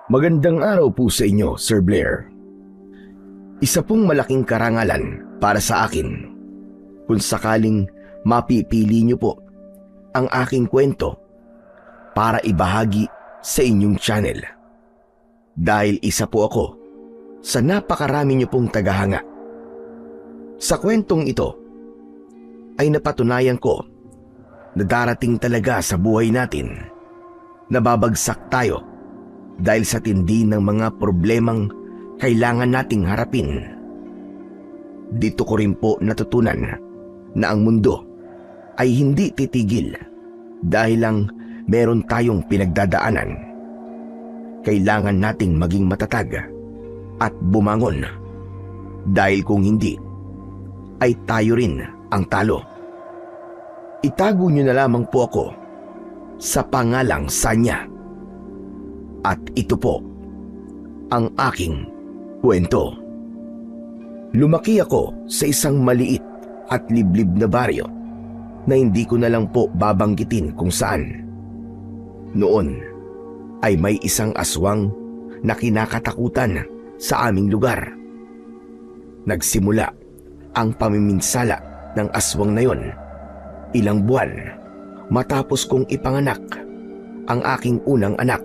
Magandang araw po sa inyo, Sir Blair. Isa pong malaking karangalan para sa akin kung sakaling mapipili niyo po ang aking kwento para ibahagi sa inyong channel. Dahil isa po ako sa napakarami niyo pong tagahanga. Sa kwentong ito ay napatunayan ko na darating talaga sa buhay natin na babagsak tayo dahil sa tindi ng mga problemang kailangan nating harapin. Dito ko rin po natutunan na ang mundo ay hindi titigil dahil lang meron tayong pinagdadaanan. Kailangan nating maging matatag at bumangon dahil kung hindi ay tayo rin ang talo. Itago niyo na lamang po ako sa pangalang Sanya. At ito po ang aking kwento. Lumaki ako sa isang maliit at liblib na baryo na hindi ko na lang po babanggitin kung saan. Noon ay may isang aswang na kinakatakutan sa aming lugar. Nagsimula ang pamiminsala ng aswang na yon ilang buwan matapos kong ipanganak ang aking unang anak.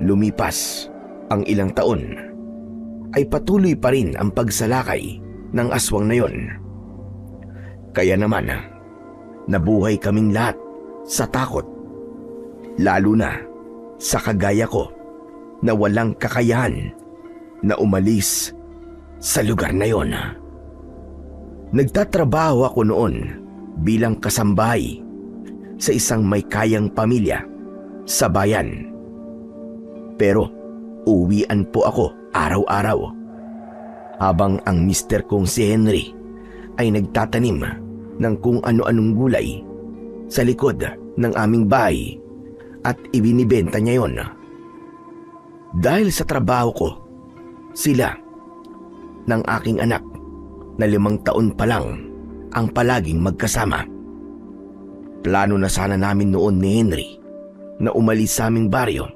Lumipas ang ilang taon ay patuloy pa rin ang pagsalakay ng aswang na yon. Kaya naman nabuhay kaming lahat sa takot, lalo na sa kagaya ko na walang kakayahan na umalis sa lugar na yon. Nagtatrabaho ako noon bilang kasambahay sa isang may kayang pamilya sa bayan. Pero uwian po ako araw-araw habang ang mister kong si Henry ay nagtatanim ng kung ano-anong gulay sa likod ng aming bahay at ibinibenta niya yon. Dahil sa trabaho ko, sila ng aking anak na 5 taon pa lang ang palaging magkasama. Plano na sana namin noon ni Henry na umalis sa aming baryo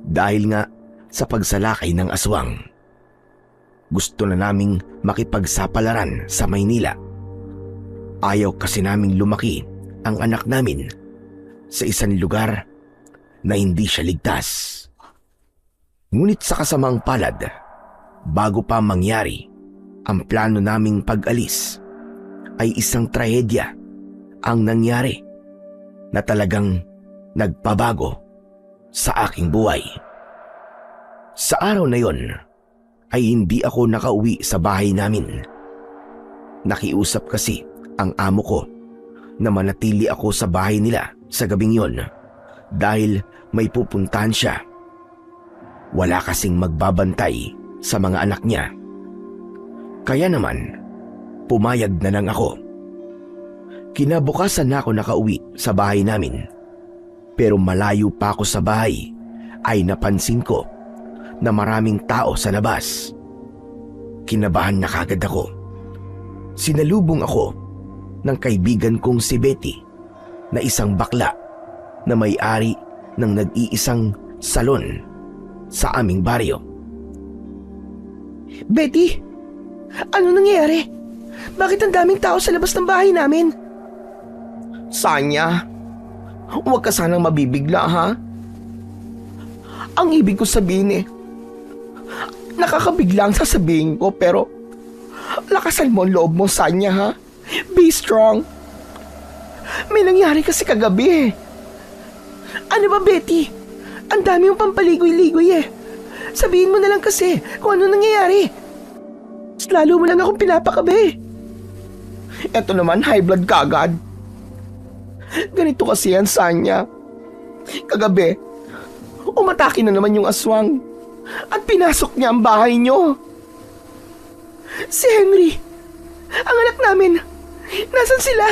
dahil nga sa pagsalakay ng aswang. Gusto na naming makipagsapalaran sa Maynila. Ayaw kasi naming lumaki ang anak namin sa isang lugar na hindi siya ligtas. Ngunit sa kasamang palad, bago pa mangyari ang plano naming pag-alis, ay isang trahedya ang nangyari na talagang nagpabago sa aking buhay. Sa araw na yon ay hindi ako nakauwi sa bahay namin. Nakiusap kasi ang amo ko na manatili ako sa bahay nila sa gabing yon dahil may pupuntahan siya. Wala kasing magbabantay sa mga anak niya. Kaya naman, pumayag na lang ako. Kinabukasan na ako nakauwi sa bahay namin. Pero malayo pa ako sa bahay ay napansin ko na maraming tao sa labas. Kinabahan na kagad ako. Sinalubong ako ng kaibigan kong si Betty na isang bakla na may-ari ng nag-iisang salon sa aming baryo. Betty, ano nangyayari? Bakit ang daming tao sa labas ng bahay namin? Sanya, huwag ka sanang mabibigla, ha? Ang ibig ko sabihin nakakabigla ang sasabihin ko, pero lakasan mo ang loob mo, Sanya, ha? Be strong. May nangyari kasi kagabi. Ano ba, Betty? Ang dami yung pampaligoy-ligoy Sabihin mo na lang kasi kung ano nangyayari. Lalo mo lang akong pinapakabi. Eto naman, high blood ka agad. Ganito kasi yan, Sanya. Kagabi, umatake na naman yung aswang at pinasok niya ang bahay niyo. Si Henry, ang anak namin, nasan sila?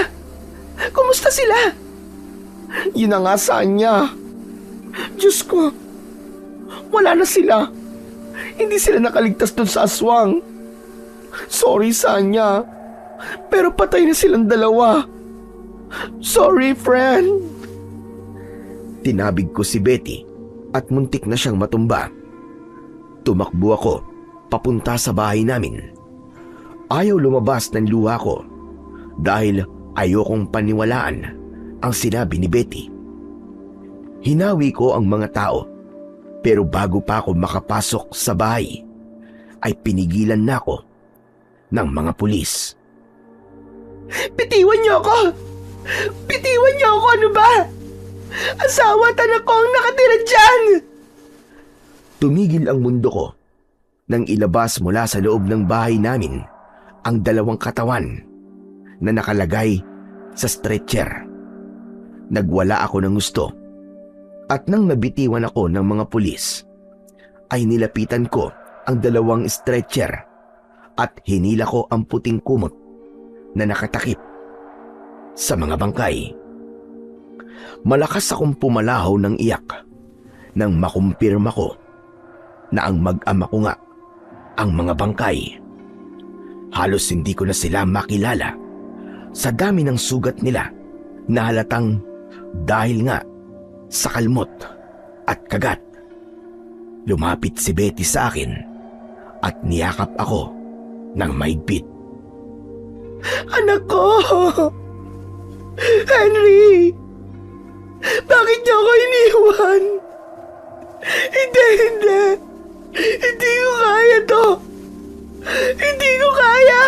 Kumusta sila? Yun na nga, Sanya. Diyos ko, wala na sila. Hindi sila nakaligtas dun sa aswang. Sorry, Sanya, pero patay na silang dalawa. Sorry, friend. Tinabig ko si Betty at muntik na siyang matumba. Tumakbo ako papunta sa bahay namin. Ayaw lumabas ng luha ko dahil ayokong paniwalaan ang sinabi ni Betty. Hinawi ko ang mga tao, pero bago pa ako makapasok sa bahay ay pinigilan na ako ng mga pulis. Bitiwan niyo ako! Bitiwan niyo ako, ano ba? Asawa at anak ko ang nakatira dyan! Tumigil ang mundo ko nang ilabas mula sa loob ng bahay namin ang 2 katawan na nakalagay sa stretcher. Nagwala ako ng gusto at nang nabitiwan ako ng mga pulis ay nilapitan ko ang 2 stretcher at hinila ko ang puting kumot na nakatakip sa mga bangkay. Malakas akong pumalahaw ng iyak nang makumpirma ko na ang mag-ama ko nga ang mga bangkay. Halos hindi ko na sila makilala sa dami ng sugat nila na halatang dahil nga sa kalmot at kagat. Lumapit si Betty sa akin at niyakap ako ng mahigpit. Anak ko! Henry! Bakit niyo ako iniwan? Hindi! Hindi ko kaya to! Hindi ko kaya!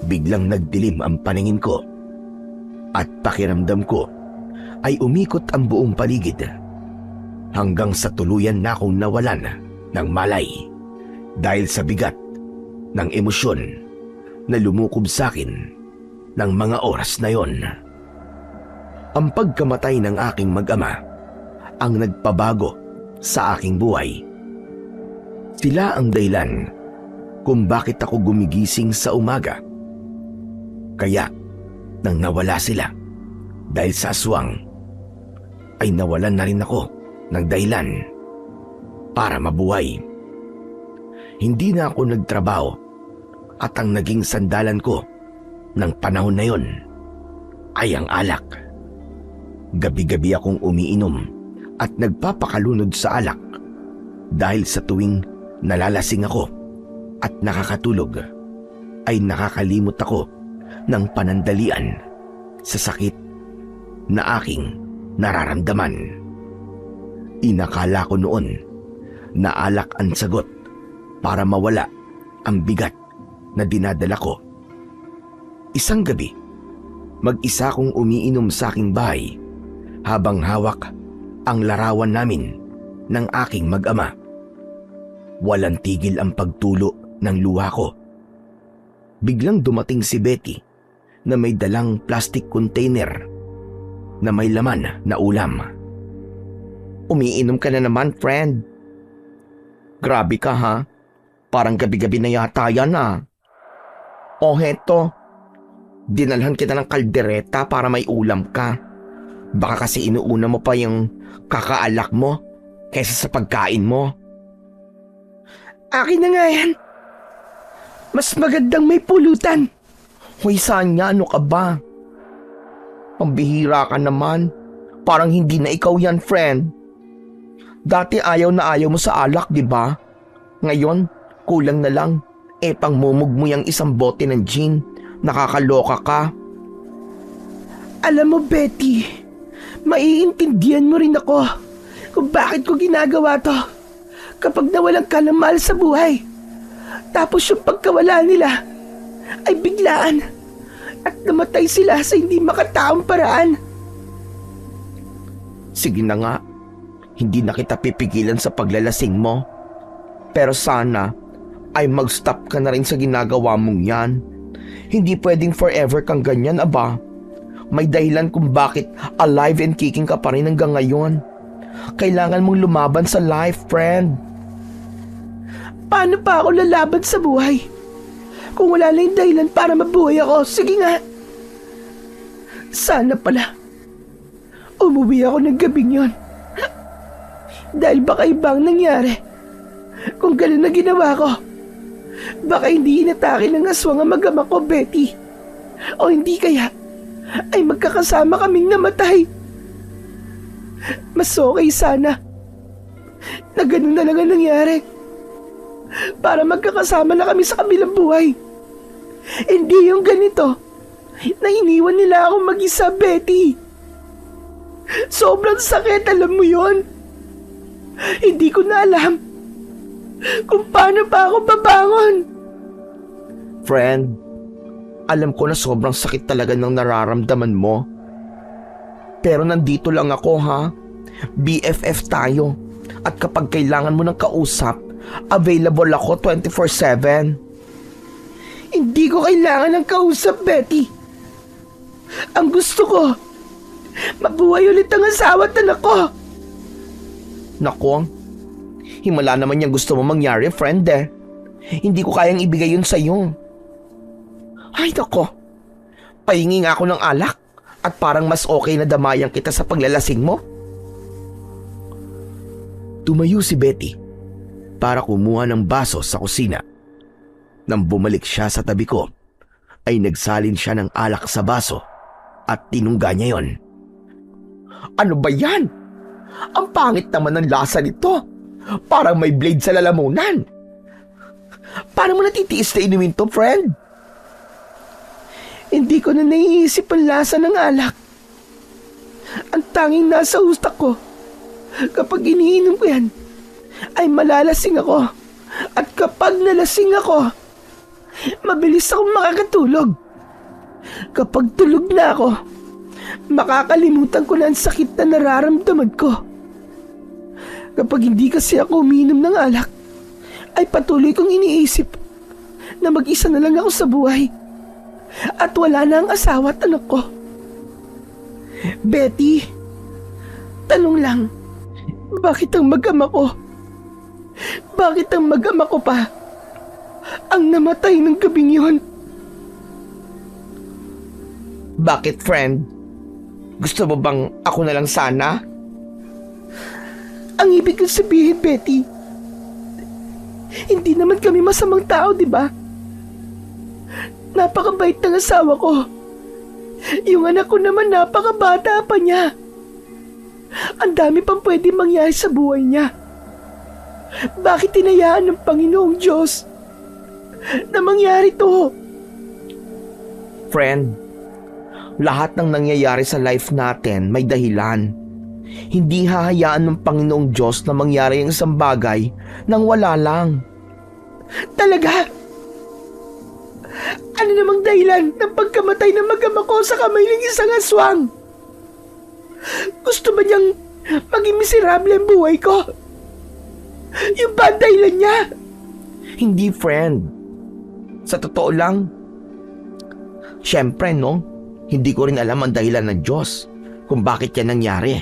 Biglang nagdilim ang paningin ko at pakiramdam ko ay umikot ang buong paligid hanggang sa tuluyan na akong nawalan ng malay dahil sa bigat ng emosyon na lumukob sa akin ng mga oras na yon. Ang pagkamatay ng aking mag-ama ang nagpabago sa aking buhay. Sila ang dahilan kung bakit ako gumigising sa umaga. Kaya nang nawala sila dahil sa aswang, ay nawalan na rin ako ng dahilan para mabuhay. Hindi na ako nagtrabaho at ang naging sandalan ko ng panahon na yon ay ang alak. Gabi-gabi akong umiinom at nagpapakalunod sa alak dahil sa tuwing nalalasing ako at nakakatulog ay nakakalimot ako ng panandalian sa sakit na aking nararamdaman. Inakala ko noon na alak ang sagot para mawala ang bigat na dinadala ko. Isang gabi, mag-isa akong umiinom sa aking bahay habang hawak ang larawan namin ng aking mag-ama. Walang tigil ang pagtulo ng luha ko. Biglang dumating si Betty na may dalang plastic container na may laman na ulam. Umiinom ka na naman, friend. Grabe ka, ha? Parang gabi-gabi na yata yan, ah. O heto, dinalhan kita ng kaldereta para may ulam ka. Baka kasi inuuna mo pa yung kakaalak mo kaysa sa pagkain mo. Akin na nga yan. Mas magandang may pulutan. Hoy, Sanya, ano ka ba? Pambihira ka naman. Parang hindi na ikaw yan, friend. Dati ayaw na ayaw mo sa alak, di ba? Ngayon, kulang na lang. Pangmumug mo yung isang bote ng gin. Nakakaloka ka. Alam mo, Betty, maiintindihan mo rin ako kung bakit ko ginagawa to kapag nawalan ka ng mahal sa buhay. Tapos yung pagkawala nila ay biglaan at namatay sila sa hindi makataong paraan. Sige na nga, hindi na kita pipigilan sa paglalasing mo. Pero sana ay mag-stop ka na rin sa ginagawa mong yan. Hindi pwedeng forever kang ganyan, aba. May dahilan kung bakit alive and kicking ka pa rin hanggang ngayon. Kailangan mong lumaban sa life, friend. Paano pa ako lalaban sa buhay? Kung wala na yung dahilan para mabuhay ako, sige nga. Sana pala umuwi ako ng gabing yon. Dahil baka ibang nangyari. Kung ganun na ginawa ko, baka hindi inatake ng aswang ang mag-ama ko, Betty. O hindi kaya ay magkakasama kaming namatay. Mas okay sana na ganun na lang ang nangyari. Para magkakasama na kami sa kabilang buhay. Hindi yung ganito na iniwan nila akong mag-isa, Betty. Sobrang sakit, alam mo yon. Hindi ko na alam kung paano pa ako babangon. Friend, alam ko na sobrang sakit talaga ng nararamdaman mo. Pero nandito lang ako, ha? BFF tayo. At kapag kailangan mo ng kausap, available ako 24/7. Hindi ko kailangan ng kausap, Betty. Ang gusto ko, mabuhay ulit ang asawa at anak ko. Nako, himala naman yung gusto mo mangyari, friend eh. Hindi ko kayang ibigay yun sa'yo. Ay nako, pahingi nga ako ng alak at parang mas okay na damayan kita sa paglalasing mo. Tumayo si Betty para kumuha ng baso sa kusina. Nang bumalik siya sa tabi ko, ay nagsalin siya ng alak sa baso at tinungga niya yon. Ano ba yan? Ang pangit naman ng lasa nito. Parang may blade sa lalamunan. Paano mo natitiis na inumin to, friend? Hindi ko na naiisip ang lasa ng alak. Ang tanging nasa utak ko kapag iniinom ko yan ay malalasing ako. At kapag nalasing ako, mabilis akong makakatulog. Kapag tulog na ako, makakalimutan ko na ang sakit na nararamdaman ko. Kapag hindi kasi ako uminom ng alak, ay patuloy kong iniisip na mag-isa na lang ako sa buhay at wala na ang asawa at anak ko. Betty, tanong lang, bakit ang mag-ama ko? Bakit ang mag-ama ko pa ang namatay ng gabing yun? Bakit, friend? Gusto mo bang ako na lang sana? Ang ibig kong sabihin, Betty, hindi naman kami masamang tao, di ba? Napakabait ng asawa ko. Yung anak ko naman napakabata pa niya. Ang dami pang pwede mangyari sa buhay niya. Bakit tinayaan ng Panginoong Diyos na mangyari to? Friend, lahat ng nangyayari sa life natin may dahilan. Hindi hahayaan ng Panginoong Diyos na mangyari ang isang bagay nang wala lang. Talaga? Ano namang dahilan ng pagkamatay ng mag-ama ko sa kamay ng isang aswang? Gusto ba niyang maging miserable ang buhay ko? Yung ba ang dahilan niya? Hindi, friend. Sa totoo lang, syempre, no? Hindi ko rin alam ang dahilan ng Diyos kung bakit yan nangyari.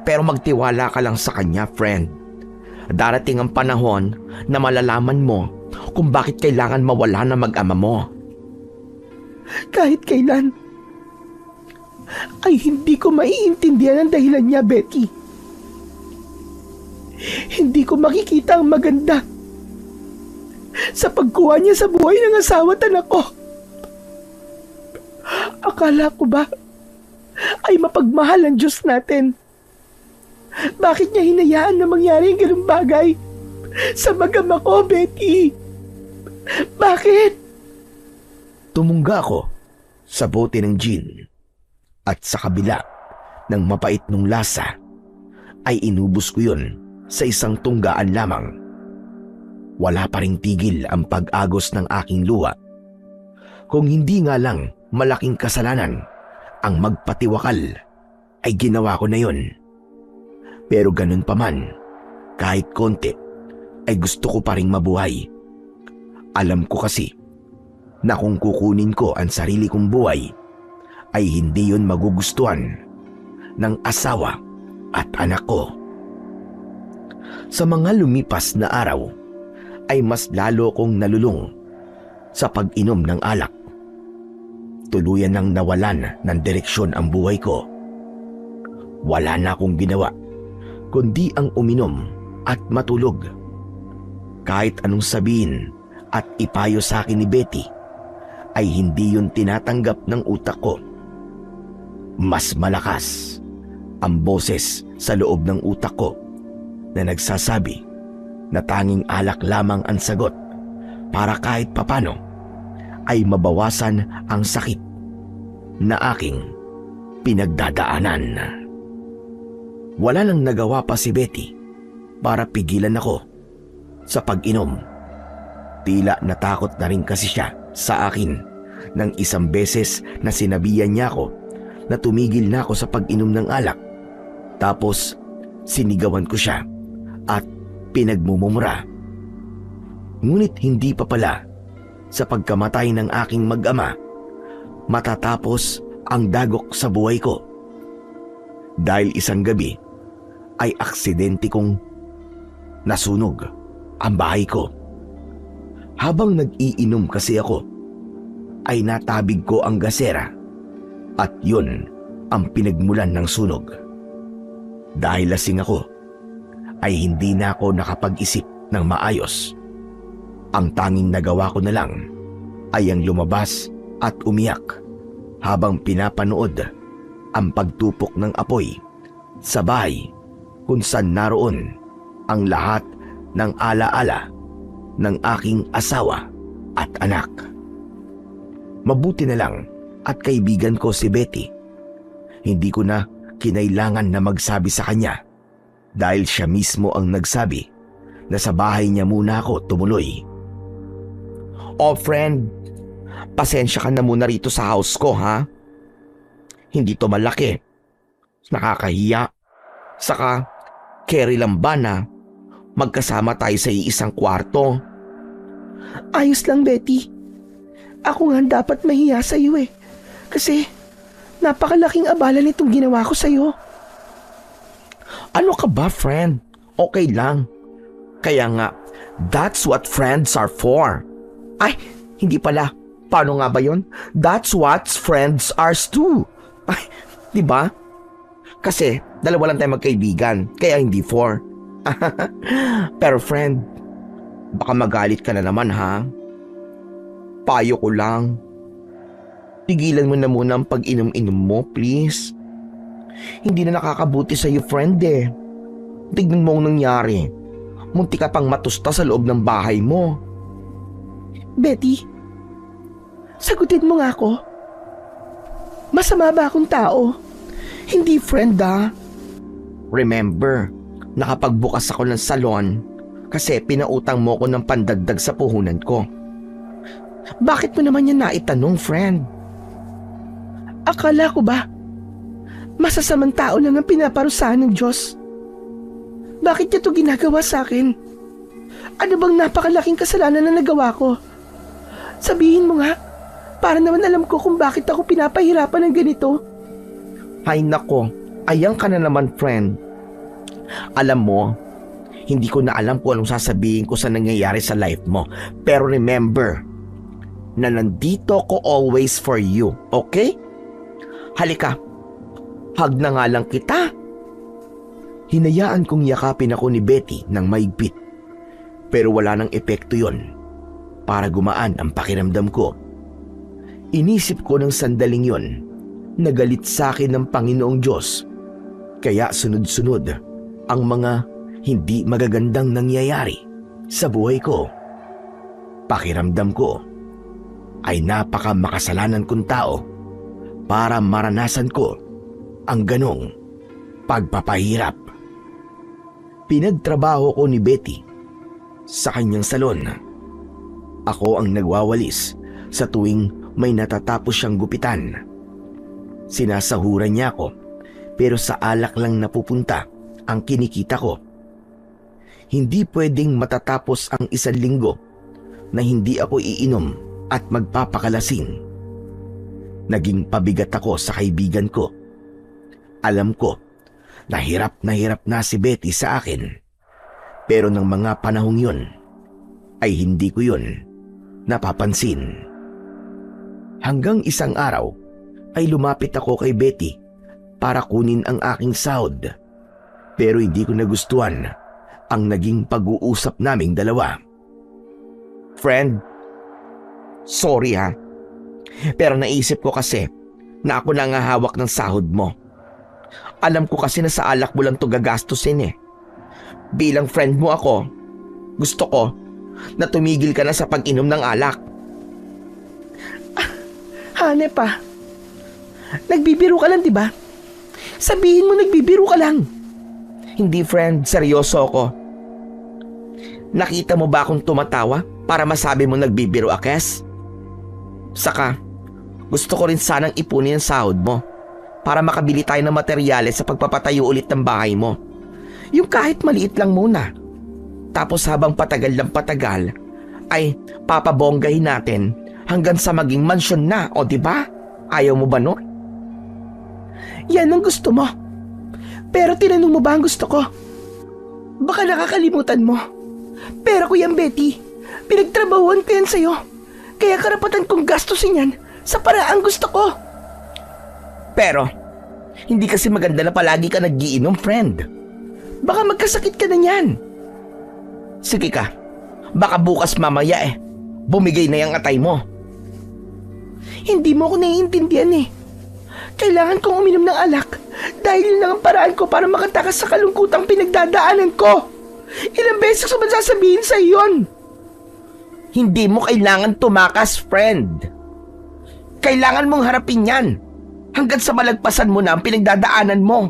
Pero magtiwala ka lang sa Kanya, friend. Darating ang panahon na malalaman mo kung bakit kailangan mawala na mag-ama mo. Kahit kailan, ay hindi ko maiintindihan ang dahilan niya, Betty. Hindi ko makikita ang maganda sa pagkuha niya sa buhay ng asawa at anak ko. Akala ko ba ay mapagmahal ang Diyos natin? Bakit niya hinayaan na mangyari ang ganung bagay sa mag-ama ko, Betty? Bakit? Tumungga ako sa bote ng gin at sa kabila ng mapait nung lasa ay inubos ko yun sa isang tunggaan lamang. Wala pa ring tigil ang pag-agos ng aking luha. Kung hindi nga lang malaking kasalanan ang magpatiwakal, ay ginawa ko na yun. Pero ganun pa man, kahit konti, ay gusto ko pa ring mabuhay. Alam ko kasi na kung kukunin ko ang sarili kong buhay, ay hindi yun magugustuhan ng asawa at anak ko. Sa mga lumipas na araw, ay mas lalo kong nalulung sa pag-inom ng alak. Tuluyan nang nawalan ng direksyon ang buhay ko. Wala na akong ginawa kundi ang uminom at matulog. Kahit anong sabihin at ipayo sa akin ni Betty, ay hindi yun tinatanggap ng utak ko. Mas malakas ang boses sa loob ng utak ko na nagsasabi na tanging alak lamang ang sagot para kahit papano ay mabawasan ang sakit na aking pinagdadaanan. Wala nang nagawa pa si Betty para pigilan ako sa pag-inom. Tila natakot na rin kasi siya sa akin nang isang beses na sinabihan niya ako na tumigil na ako sa pag-inom ng alak. Tapos sinigawan ko siya at pinagmumumura. Ngunit hindi pa pala sa pagkamatay ng aking mag-ama matatapos ang dagok sa buhay ko. Dahil isang gabi ay aksidente kong nasunog ang bahay ko. Habang nag-iinom kasi ako, ay natabig ko ang gasera at yun ang pinagmulan ng sunog. Dahil lasing ako, ay hindi na ako nakapag-isip ng maayos. Ang tanging nagawa ko na lang ay ang lumabas at umiyak habang pinapanood ang pagtupok ng apoy sa bahay kung saan naroon ang lahat ng alaala ng aking asawa at anak. Mabuti na lang at kaibigan ko si Betty. Hindi ko na kinailangan na magsabi sa kanya dahil siya mismo ang nagsabi na sa bahay niya muna ako tumuloy. Oh friend, pasensya ka na muna rito sa house ko ha. Hindi to malaki. Nakakahiya. Saka, carry lang ba na magkasama tayo sa iisang kwarto? Ayos lang Betty. Ako nga dapat mahiya sa iyo eh. Kasi napakalaking abala nitong ginawa ko sa iyo. Ano ka ba friend? Okay lang. Kaya nga, that's what friends are for. Ay, hindi pala. Paano nga ba yun? That's what friends are too. Ay, di ba? Kasi dalawa lang tayo magkaibigan, kaya hindi for. Pero friend, baka magalit ka na naman ha? Payo ko lang. Tigilan mo na muna ang pag-inom-inom mo, please. Hindi na nakakabuti sa iyo, friend eh. Tignan mo ang nangyari. Munti ka pang matusta sa loob ng bahay mo. Betty, sagutin mo nga ako. Masama ba akong tao? Hindi friend ah. Remember, nakapagbukas ako ng salon kasi pinautang mo ko ng pandagdag sa puhunan ko. Bakit mo naman yan naitanong, friend? Akala ko ba masasamang tao lang ang pinaparusahan ng Diyos? Bakit niya ito ginagawa sa akin? Ano bang napakalaking kasalanan na nagawa ko? Sabihin mo nga, para naman alam ko kung bakit ako pinapahirapan ng ganito. Ay nako, ayan ka na naman friend. Alam mo, hindi ko na alam kung anong sasabihin ko sa nangyayari sa life mo. Pero remember, na nandito ko always for you, okay? Halika, hug na nga lang kita. Hinayaan kong yakapin ako ni Betty ng maigpit. Pero wala nang epekto yon para gumaan ang pakiramdam ko. Inisip ko ng sandaling yon na galit sa akin ng Panginoong Diyos. Kaya sunod-sunod ang mga hindi magagandang nangyayari sa buhay ko. Pakiramdam ko ay napaka makasalanan kong tao para maranasan ko ang ganong pagpapahirap. Pinagtrabaho ko ni Betty sa kanyang salon. Ako ang nagwawalis sa tuwing may natatapos siyang gupitan. Sinasahuran niya ako pero sa alak lang napupunta ang kinikita ko. Hindi pwedeng matatapos ang 1 linggo na hindi ako iinom at magpapakalasing. Naging pabigat ako sa kaibigan ko. Alam ko na hirap na si Betty sa akin. Pero ng mga panahong yun ay hindi ko yun napapansin. Hanggang isang araw ay lumapit ako kay Betty para kunin ang aking sahod. Pero hindi ko nagustuhan ang naging pag-uusap naming dalawa. Friend, sorry ha. Pero naisip ko kasi na ako na nga hawak ng sahod mo. Alam ko kasi na sa alak mo lang to gagastusin eh. Bilang friend mo ako, gusto ko na tumigil ka na sa pag-inom ng alak. Hanep pa. Nagbibiro ka lang, di ba? Sabihin mo nagbibiro ka lang. Hindi friend, seryoso ako. Nakita mo ba akong tumatawa para masabi mo nagbibiro, Akes? Saka, gusto ko rin sanang ipunin ang sahod mo para makabili tayo ng materyales sa pagpapatayo ulit ng bahay mo. Yung kahit maliit lang muna. Tapos habang patagal ng patagal, ay papabonggahin natin hanggang sa maging mansyon na, o di ba? Ayaw mo ba nun? Yan ang gusto mo. Pero tinanong mo ba ang gusto ko? Baka nakakalimutan mo. Pero Kuya Betty, pinagtrabahuan ko yan sa'yo. Kaya karapatan kong gastusin yan sa paraang gusto ko. Pero, hindi kasi maganda na palagi ka nag-iinom, friend. Baka magkasakit ka na niyan. Sige ka, baka bukas mamaya bumigay na yung atay mo. Hindi mo ako naiintindihan eh. Kailangan kong uminom ng alak dahil yun lang ang paraan ko para makatakas sa kalungkutang pinagdadaanan ko. Ilang beses ko ba sasabihin sa iyon? Hindi mo kailangan tumakas, friend. Kailangan mong harapin yan hanggang sa malagpasan mo na ang pinagdadaanan mo.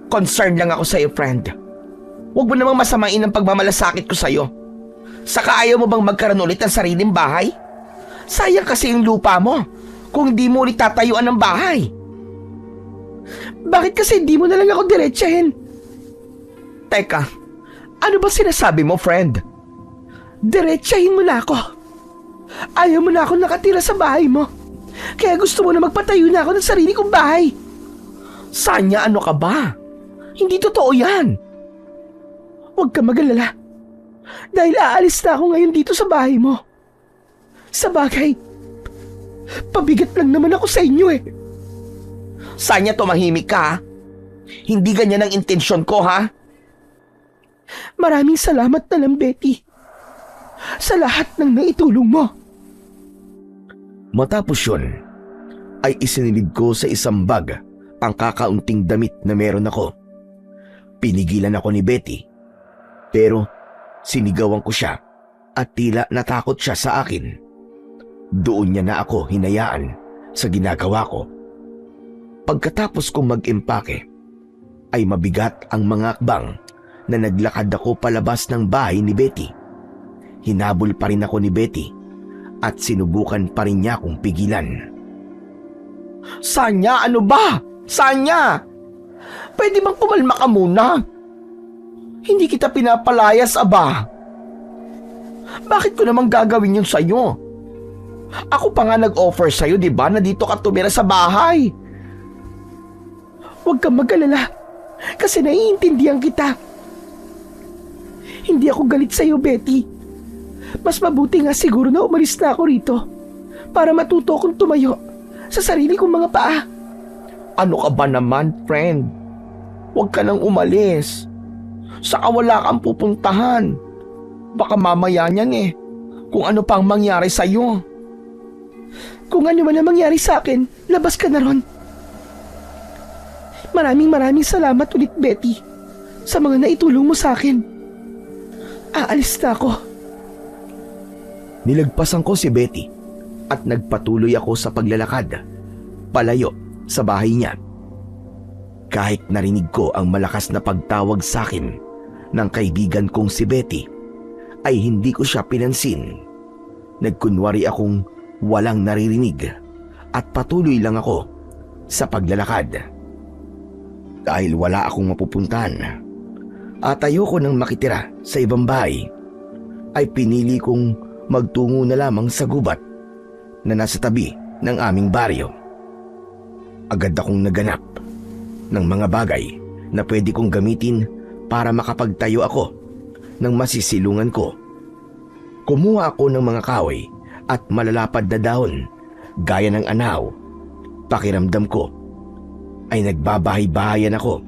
Concern lang ako sa'yo, friend. Huwag mo namang masamain ang pagmamalasakit ko sa'yo. Saka ayaw mo bang magkaroon ulit ng sariling bahay? Sayang kasi yung lupa mo kung di mo ulit tatayuan ng bahay. Bakit kasi di mo na lang ako diretsahin? Teka, ano ba sinasabi mo, friend? Diretsahin mo na ako. Ayaw mo na ako nakatira sa bahay mo. Kaya gusto mo na magpatayo na ako ng sarili kong bahay. Sanya, ano ka ba? Hindi totoo yan. Huwag ka mag-alala. Dahil aalis na ako ngayon dito sa bahay mo. Sa bagay, pabigat lang naman ako sa inyo eh. Sanya, tumahimik ka ha? Hindi ganyan ang intensyon ko ha? Maraming salamat na lang, Betty. Sa lahat ng naitulong mo. Matapos yun, ay isinilid ko sa isang bag ang kakaunting damit na meron ako. Pinigilan ako ni Betty, pero sinigawan ko siya at tila natakot siya sa akin. Doon niya na ako hinayaan sa ginagawa ko. Pagkatapos kong mag-impake, ay mabigat ang mga akbang na naglakad ako palabas ng bahay ni Betty. Hinabol pa rin ako ni Betty at sinubukan pa rin niya akong pigilan. Sanya, ano ba? Sanya! Pwede bang pumalma ka muna? Hindi kita pinapalayas, aba. Bakit ko naman gagawin yun sa'yo? Ako pa nga nag-offer sa'yo, di ba, na dito ka tumira sa bahay. Huwag kang mag-alala, kasi naiintindihan kita. Hindi ako galit sa'yo, Betty. Mas mabuti nga siguro na umalis na ako rito para matuto akong tumayo sa sarili kong mga paa. Ano ka ba naman, friend? Huwag ka nang umalis. Saka wala kang pupuntahan. Baka mamaya niyan kung ano pang mangyari sa'yo. Kung ano man ang mangyari sa akin, labas ka na ron. Maraming salamat ulit, Betty, sa mga naitulong mo sa akin. Aalis na ako. Nilagpasan ko si Betty at nagpatuloy ako sa paglalakad, palayo sa bahay niya. Kahit narinig ko ang malakas na pagtawag sa akin ng kaibigan kong si Betty, ay hindi ko siya pinansin. Nagkunwari akong walang naririnig at patuloy lang ako sa paglalakad. Dahil wala akong mapupuntahan at ayoko nang makitira sa ibang bahay, ay pinili kong magtungo na lamang sa gubat na nasa tabi ng aming baryo. Agad akong naganap ng mga bagay na pwede kong gamitin para makapagtayo ako ng masisilungan ko. Kumuha ako ng mga kahoy at malalapad na dahon gaya ng anaw. Pakiramdam ko ay nagbabahay-bahayan ako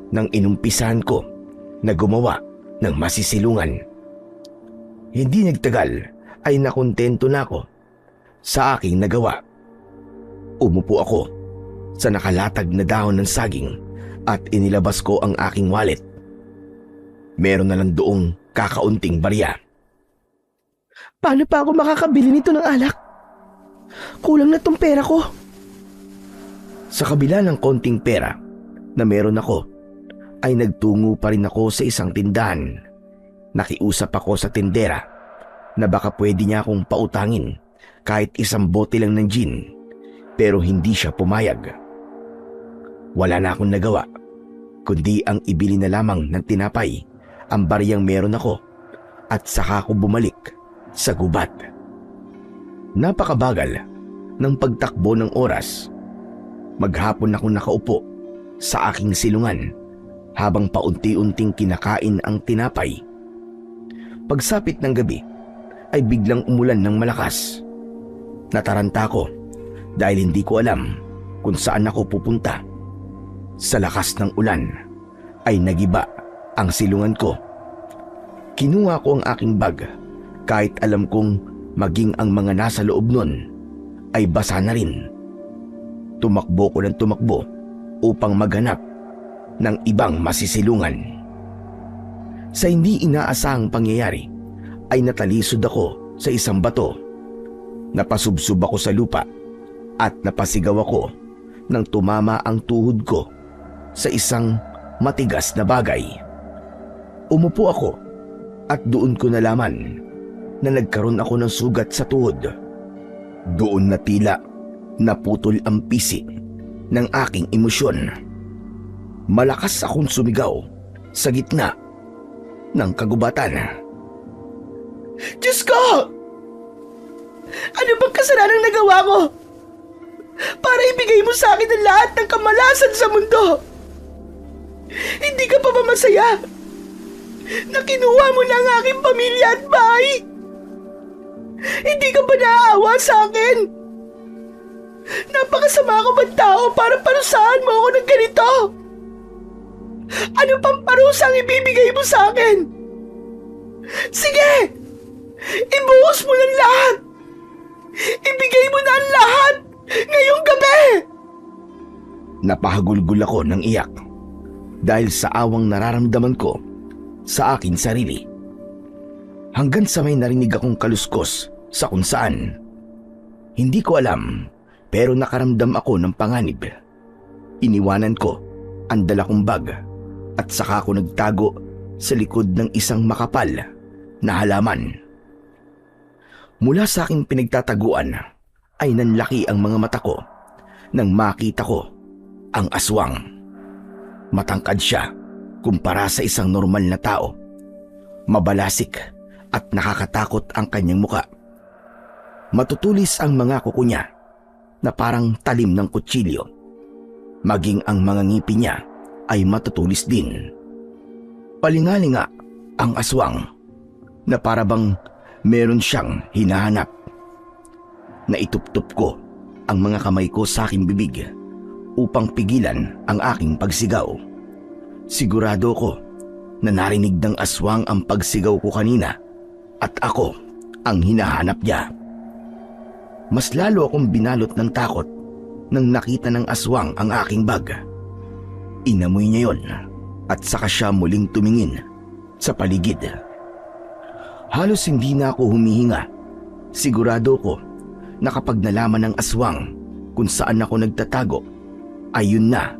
nang inumpisahan ko na gumawa ng masisilungan. Hindi nagtagal ay nakontento na ako sa aking nagawa. Umupo ako sa nakalatag na dahon ng saging at inilabas ko ang aking wallet. Meron na lang doong kakaunting barya. Paano pa ako makakabili nito ng alak? Kulang na tong pera ko. Sa kabila ng konting pera na meron ako, ay nagtungo pa rin ako sa isang tindahan. Nakiusap ako sa tindera na baka pwede niya akong pautangin kahit isang bote lang ng gin, pero hindi siya pumayag. Wala na akong nagawa, kundi ang ibili na lamang ng tinapay ang baryang meron ako at saka ako bumalik sa gubat. Napakabagal ng pagtakbo ng oras. Maghapon ako nakaupo sa aking silungan habang paunti-unting kinakain ang tinapay. Pagsapit ng gabi ay biglang umulan ng malakas. Nataranta ko dahil hindi ko alam kung saan ako pupunta. Sa lakas ng ulan ay nagiba ang silungan ko. Kinuha ko ang aking bag kahit alam kong maging ang mga nasa loob nun ay basa na rin. Tumakbo ko ng tumakbo upang maghanap ng ibang masisilungan. Sa hindi inaasahang pangyayari ay natalisod ako sa isang bato. Napasubsob ako sa lupa at napasigaw ako nang tumama ang tuhod ko sa isang matigas na bagay. Umupo ako at doon ko nalaman na nagkaroon ako ng sugat sa tuhod. Doon na tila naputol ang pisi ng aking emosyon. Malakas akong sumigaw sa gitna ng kagubatan. Diyos ko! Ano bang kasalanang nagawa ko? Para ibigay mo sa akin ang lahat ng kamalasan sa mundo. Hindi ka pa ba masaya? Na kinuha mo na ang aking pamilya at bahay? Hindi ka ba naaawa sa akin? Napakasama ko bang tao para parusahan mo ako ng ganito? Ano pang parusang ibibigay mo sa akin? Sige! Ibuhos mo ng lahat! Ibigay mo na ang lahat ngayong gabi! Napahagulgul ako ng iyak dahil sa awang nararamdaman ko sa aking sarili. Hanggang sa may narinig akong kaluskos sa kung saan. Hindi ko alam, pero nakaramdam ako ng panganib. Iniwanan ko ang dala kong bag at saka ako nagtago sa likod ng isang makapal na halaman. Mula sa aking pinagtataguan ay nanlaki ang mga mata ko nang makita ko ang aswang. Matangkad siya kumpara sa isang normal na tao. Mabalasik at nakakatakot ang kanyang muka. Matutulis ang mga kuko niya na parang talim ng kutsilyo. Maging ang mga ngipin niya ay matutulis din. Palingalinga ang aswang na parabang meron siyang hinahanap. Naituptup ko ang mga kamay ko sa aking bibig upang pigilan ang aking pagsigaw. Sigurado ko na narinig ng aswang ang pagsigaw ko kanina at ako ang hinahanap niya. Mas lalo akong binalot ng takot nang nakita ng aswang ang aking bag. Inamoy niya yon at saka siya muling tumingin sa paligid. Halos hindi na ako humihinga. Sigurado ko na kapag nalaman ng aswang kung saan ako nagtatago, ayun na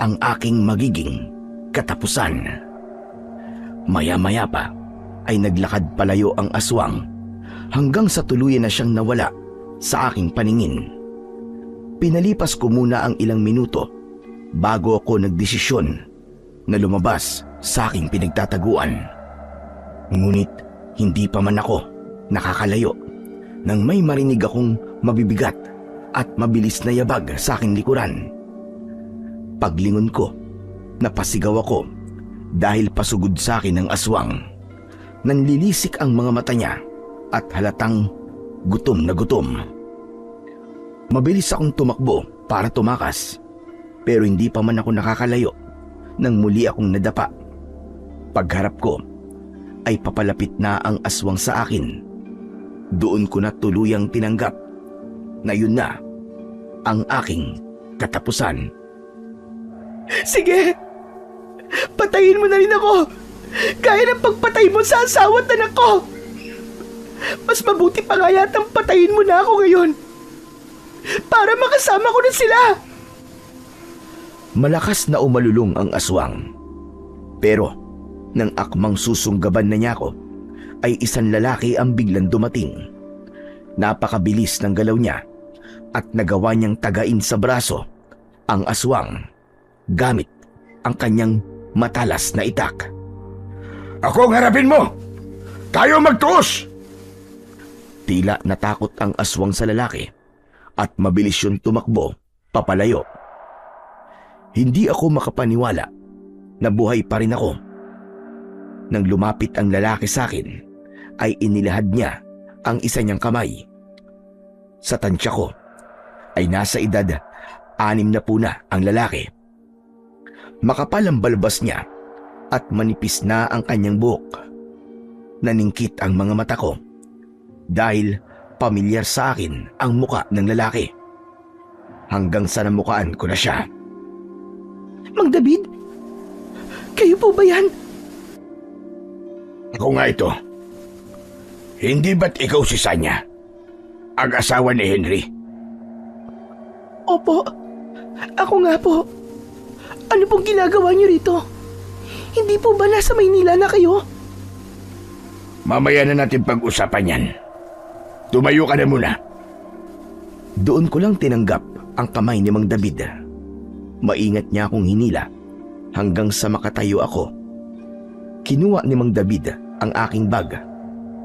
ang aking magiging katapusan. Maya-maya pa ay naglakad palayo ang aswang hanggang sa tuluyan na siyang nawala sa aking paningin. Pinalipas ko muna ang ilang minuto bago ako nagdesisyon na lumabas sa aking pinagtataguan. Ngunit hindi pa man ako nakakalayo nang may marinig akong mabibigat at mabilis na yabag sa aking likuran. Paglingon ko, napasigaw ako dahil pasugod sa akin ng aswang. Nanlilisik ang mga mata niya at halatang gutom na gutom. Mabilis akong tumakbo para tumakas, pero hindi pa man ako nakakalayo nang muli akong nadapa. Pagharap ko ay papalapit na ang aswang sa akin. Doon ko na tuluyang tinanggap na yun na ang aking katapusan. Sige, patayin mo na rin ako. Kaya ng pagpatay mo sa asawa at anak ko. Mas mabuti pa nga yatang patayin mo na ako ngayon. Para makasama ko na sila. Malakas na umalulong ang aswang. Pero nang akmang susunggaban na niya ako, ay isang lalaki ang biglang dumating. Napakabilis ng galaw niya at nagawa niyang tagain sa braso ang aswang gamit ang kanyang matalas na itak. Ako ang harapin mo! Tayo magtuos! Tila natakot ang aswang sa lalaki at mabilis yun tumakbo papalayo. Hindi ako makapaniwala na buhay pa rin ako. Nang lumapit ang lalaki sa akin, ay inilahad niya ang isa niyang kamay. Sa tansya ko, ay nasa edad 6 na ang lalaki. Makapal ang balbas niya at manipis na ang kanyang buhok. Naningkit ang mga mata ko dahil pamilyar sa akin ang muka ng lalaki. Hanggang sa namukaan ko na siya. Mang David, kayo po ba yan? Ako nga ito. Hindi ba't ikaw si Sanya? Ang asawa ni Henry? Opo, ako nga po. Ano pong ginagawa niyo rito? Hindi po ba nasa Maynila na kayo? Mamaya na natin pag-usapan yan. Tumayo ka na muna. Doon ko lang tinanggap ang kamay ni Mang David. Maingat niya akong hinila hanggang sa makatayo ako. Kinuha ni Mang David ang aking bag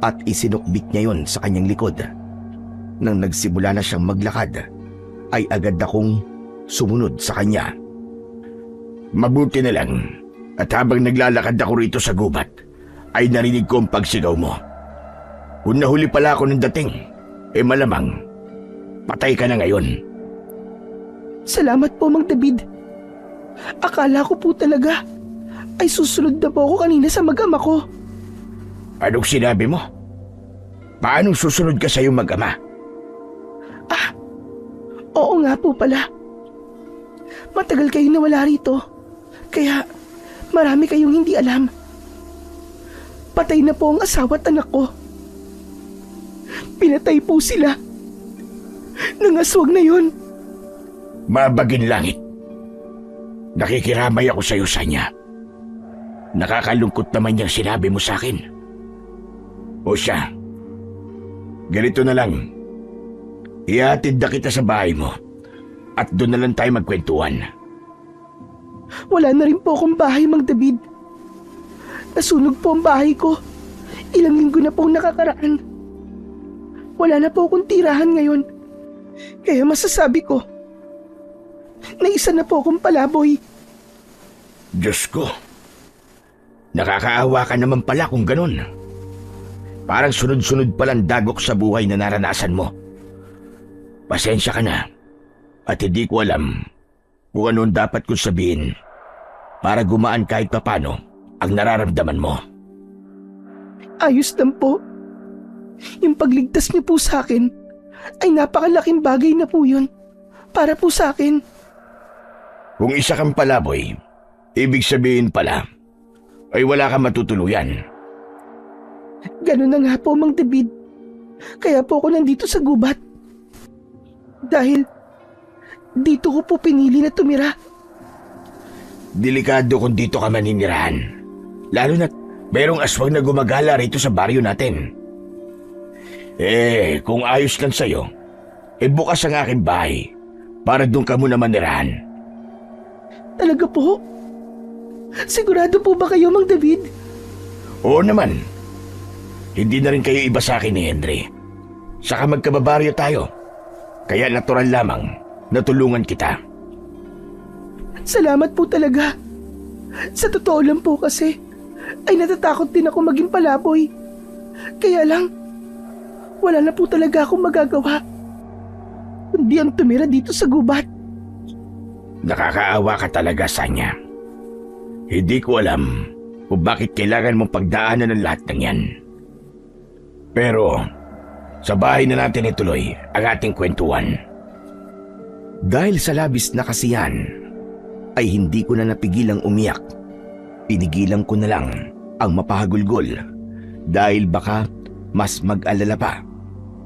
at isinukbit niya yon sa kanyang likod. Nang nagsimula na siyang maglakad, ay agad akong sumunod sa kanya. Mabuti na lang at habang naglalakad ako rito sa gubat, ay narinig ko ang pagsigaw mo. Kung nahuli pala ako ng dating, malamang patay ka na ngayon. Salamat po, Mang David. Akala ko po talaga ay susunod na po ako kanina sa mag-ama ko. Anong sinabi mo? Paano susunod ka sa iyong mag-ama? Oo nga po pala. Matagal kayong nawala rito, kaya marami kayong hindi alam. Patay na po ang asawa at anak ko. Pinatay po sila ng aswang na yun. Mabagin langit. Nakikiramay ako sa iyo, Sanya. Nakakalungkot naman yung sinabi mo sa akin. O siya, ganito na lang. Ihatid na kita sa bahay mo at doon na lang tayo magkwentuhan. Wala na rin po akong bahay, Mang David. Nasunog po ang bahay ko. Ilang linggo na po nakakaraan. Wala na po akong tirahan ngayon. Kaya masasabi ko na isa na po akong palaboy. Diyos ko, nakakaawa ka naman pala kung ganun. Parang sunod-sunod palang dagok sa buhay na naranasan mo. Pasensya ka na at hindi ko alam kung ano dapat kong sabihin para gumaan kahit papano ang nararamdaman mo. Ayos lang po. Yung pagligtas niyo po sa akin ay napakalaking bagay na po yun para po sa akin. Kung isa kang palaboy, ibig sabihin pala ay wala kang matutuluyan. Ganun na nga po, Mang David. Kaya po ako nandito sa gubat. Dahil dito ko po pinili na tumira. Delikado kung dito ka maninirahan. Lalo na't merong aswang na gumagala rito sa baryo natin. Kung ayos lang sa'yo, bukas ang aking bahay para doon ka muna manirahan. Talaga po? Sigurado po ba kayo, Mang David? Oo naman. Hindi na rin kayo iba sa akin ni Henry. Saka magkababaryo tayo. Kaya natural lamang na tulungan kita. Salamat po talaga. Sa totoo lang po kasi, ay natatakot din ako maging palaboy. Kaya lang, wala na po talaga akong magagawa. Kundi ang tumira dito sa gubat. Nakakaawa ka talaga, Sanya. Hindi ko alam kung bakit kailangan mong pagdaanan ng lahat ng yan. Pero, sa bahay na natin ituloy ang ating kwentuhan. Dahil sa labis na kasiyahan, ay hindi ko na napigilang umiyak. Pinigilan ko na lang ang mapahagulgol dahil baka mas mag-alala pa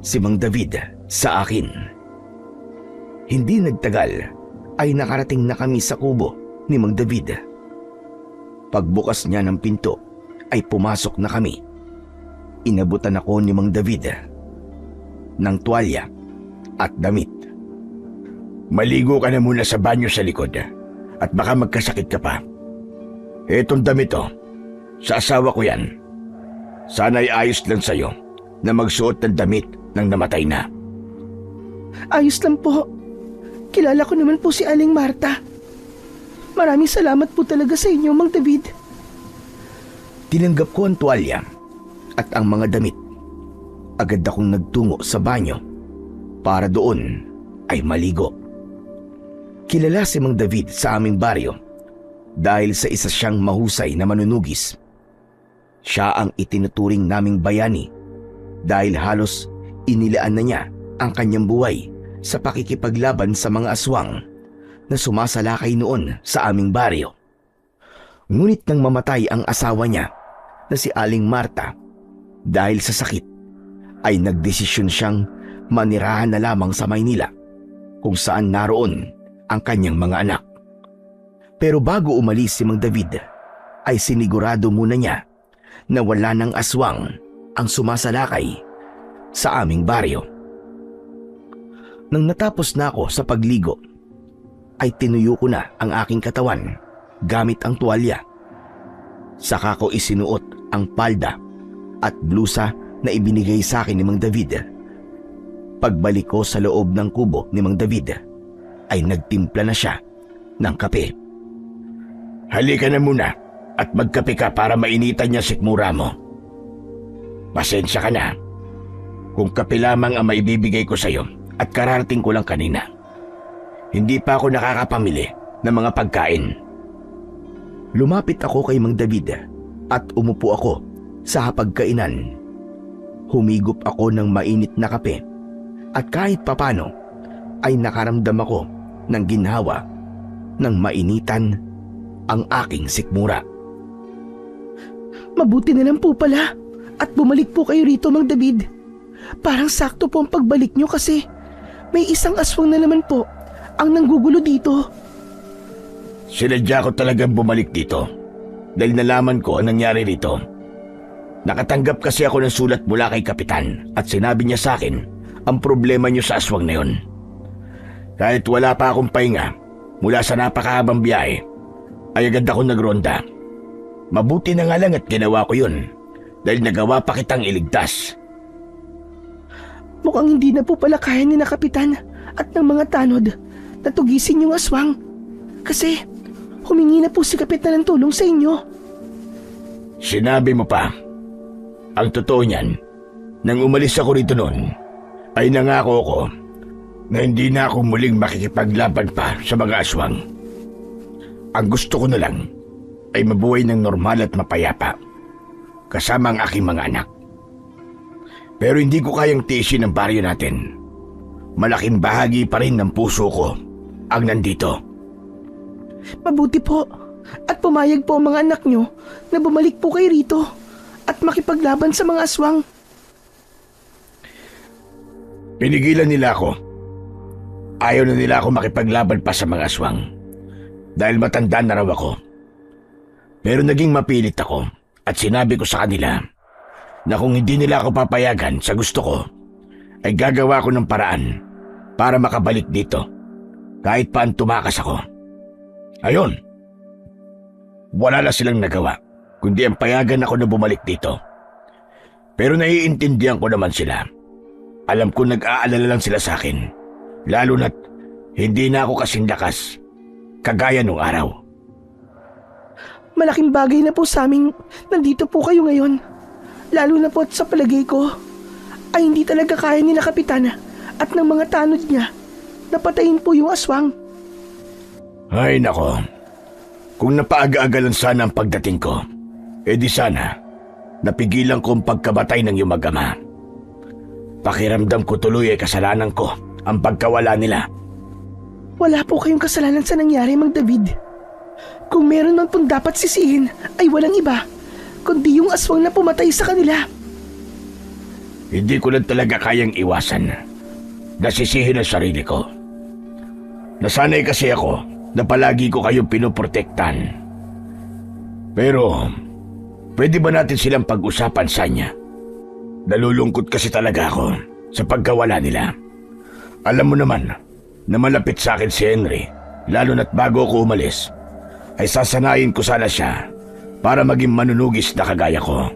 si Mang David sa akin. Hindi nagtagal ay nakarating na kami sa kubo ni Mang David. Pagbukas niya ng pinto ay pumasok na kami. Inabutan ako ni Mang David ng tuwalya at damit. Maligo ka na muna sa banyo sa likod at baka magkasakit ka pa. Etong damit sa asawa ko yan. Sana'y ayos lang sa'yo na magsuot ng damit ng namatay na. Ayos lang po. Kilala ko naman po si Aling Marta. Maraming salamat po talaga sa inyo, Mang David. Tinanggap ko ang tuwalya at ang mga damit. Agad akong nagtungo sa banyo para doon ay maligo. Kilala si Mang David sa aming baryo dahil sa isa siyang mahusay na manunugis. Siya ang itinuturing naming bayani dahil halos inilaan na niya ang kanyang buhay sa pakikipaglaban sa mga aswang na sumasalakay noon sa aming baryo. Ngunit nang mamatay ang asawa niya na si Aling Marta dahil sa sakit, ay nagdesisyon siyang manirahan na lamang sa Maynila kung saan naroon ang kanyang mga anak. Pero bago umalis si Mang David, ay sinigurado muna niya na wala ng aswang ang sumasalakay sa aming baryo. Nang natapos na ako sa pagligo, ay tinuyo ko na ang aking katawan gamit ang tuwalya. Saka ko isinuot ang palda at blusa na ibinigay sa akin ni Mang David. Pagbalik ko sa loob ng kubo ni Mang David, ay nagtimpla na siya ng kape. Halika na muna at magkape ka para mainitan niya sikmura mo. Pasensya ka na kung kape lamang ang maibibigay ko sa'yo at kararating ko lang kanina. Hindi pa ako nakakapamili ng mga pagkain. Lumapit ako kay Mang David at umupo ako sa hapagkainan. Humigop ako ng mainit na kape at kahit papano ay nakaramdam ako ng ginhawa ng mainitan ang aking sikmura. Mabuti na lang po pala at bumalik po kayo rito, Mang David. Parang sakto po ang pagbalik nyo kasi may isang aswang na naman po ang nanggugulo dito. Sinadya ko talagang bumalik dito dahil nalaman ko ang nangyari rito. Nakatanggap kasi ako ng sulat mula kay Kapitan at sinabi niya sa akin ang problema niyo sa aswang na yun. Kahit wala pa akong pahinga mula sa napakahabang biyahe, ay agad ako nagronda. Mabuti na nga lang at ginawa ko yun dahil nagawa pa kitang iligtas. Mukhang hindi na po pala kaya ni na Kapitan at ng mga tanod na tugisin yung aswang. Kasi humingi na po si Kapitan ng tulong sa inyo. Sinabi mo pa. Ang totoo niyan, nang umalis ako rito noon, ay nangako ko na hindi na ako muling makikipaglaban pa sa mga aswang. Ang gusto ko na lang ay mabuhay ng normal at mapayapa kasama ang aking mga anak. Pero hindi ko kayang tiisin ang baryo natin. Malaking bahagi pa rin ng puso ko ang nandito. Mabuti po at pumayag po ang mga anak nyo na bumalik po kayo rito at makipaglaban sa mga aswang. Pinigilan nila ako. Ayaw na nila ako makipaglaban pa sa mga aswang dahil matanda na raw ako. Pero naging mapilit ako at sinabi ko sa kanila na kung hindi nila ako papayagan sa gusto ko, ay gagawa ko ng paraan para makabalik dito kahit paan tumakas ako. Ayun, wala na silang nagawa kundi ang payagan ako na bumalik dito. Pero naiintindihan ko naman sila. Alam ko nag-aalala lang sila sa akin, lalo na't hindi na ako kasing lakas kagaya nung araw. Malaking bagay na po sa aming nandito po kayo ngayon. Lalo na po sa palagay ko ay hindi talaga kaya ni na Kapitan at ng mga tanod niya na patayin po yung aswang. Ay nako, kung napaaga-aga lang sana ang pagdating ko, di sana napigilan ko ang pagkabatay ng iyong mag-ama. Pakiramdam ko tuloy ay kasalanan ko ang pagkawala nila. Wala po kayong kasalanan sa nangyari, Mang David. Kung meron man pong dapat sisihin, ay walang iba, kundi yung aswang na pumatay sa kanila. Hindi ko lang talaga kayang iwasan. Nasisihin ang sarili ko. Nasanay kasi ako na palagi ko kayong pinoprotektan. Pero, pwede ba natin silang pag-usapan, Sanya? Nalulungkot kasi talaga ako sa pagkawala nila. Alam mo naman na malapit sa akin si Henry, lalo na't bago ako umalis, ay sasanayin ko sana siya para maging manunugis na kagaya ko.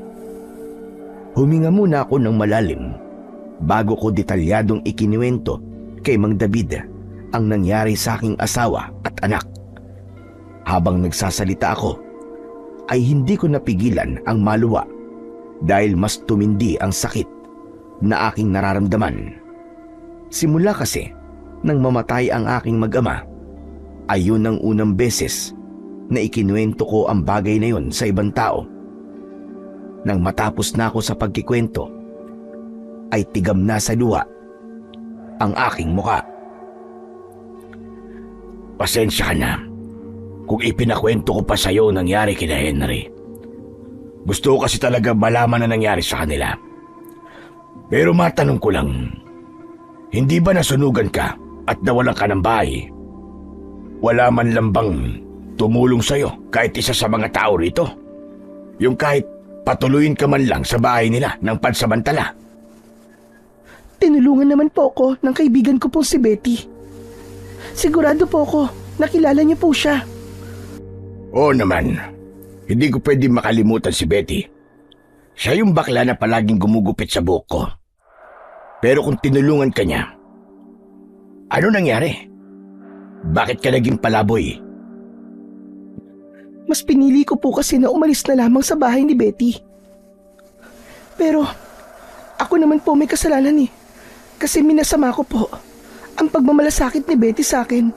Huminga muna ako ng malalim bago ko detalyadong ikinuwento kay Mang David ang nangyari sa aking asawa at anak. Habang nagsasalita ako, ay hindi ko napigilan ang maluwa dahil mas tumindi ang sakit na aking nararamdaman. Simula kasi nang mamatay ang aking mag-ama, ay yun ang unang beses na ikinuwento ko ang bagay na yun sa ibang tao. Nang matapos na ako sa pagkikwento, ay tigam na sa luha ang aking muka. Pasensya ka na kung ipinakwento ko pa sa'yo ang nangyari kina Henry. Gusto ko kasi talaga malaman na nangyari sa kanila. Pero matanong ko lang, hindi ba nasunugan ka at nawalan ka ng bahay? Wala man lang bang tumulong sa'yo kahit isa sa mga tao rito? Yung kahit patuluyin ka man lang sa bahay nila ng pansamantala? Tinulungan naman po ako ng kaibigan ko pong si Betty. Sigurado po ako, nakilala niyo po siya. Oo naman, hindi ko pwede makalimutan si Betty. Siya yung bakla na palaging gumugupit sa buhok ko. Pero kung tinulungan ka niya, ano nangyari? Bakit ka naging palaboy? Mas pinili ko po kasi na umalis na lamang sa bahay ni Betty. Pero ako naman po may kasalanan eh. Kasi minasama ko po ang pagmamalasakit ni Betty sa akin.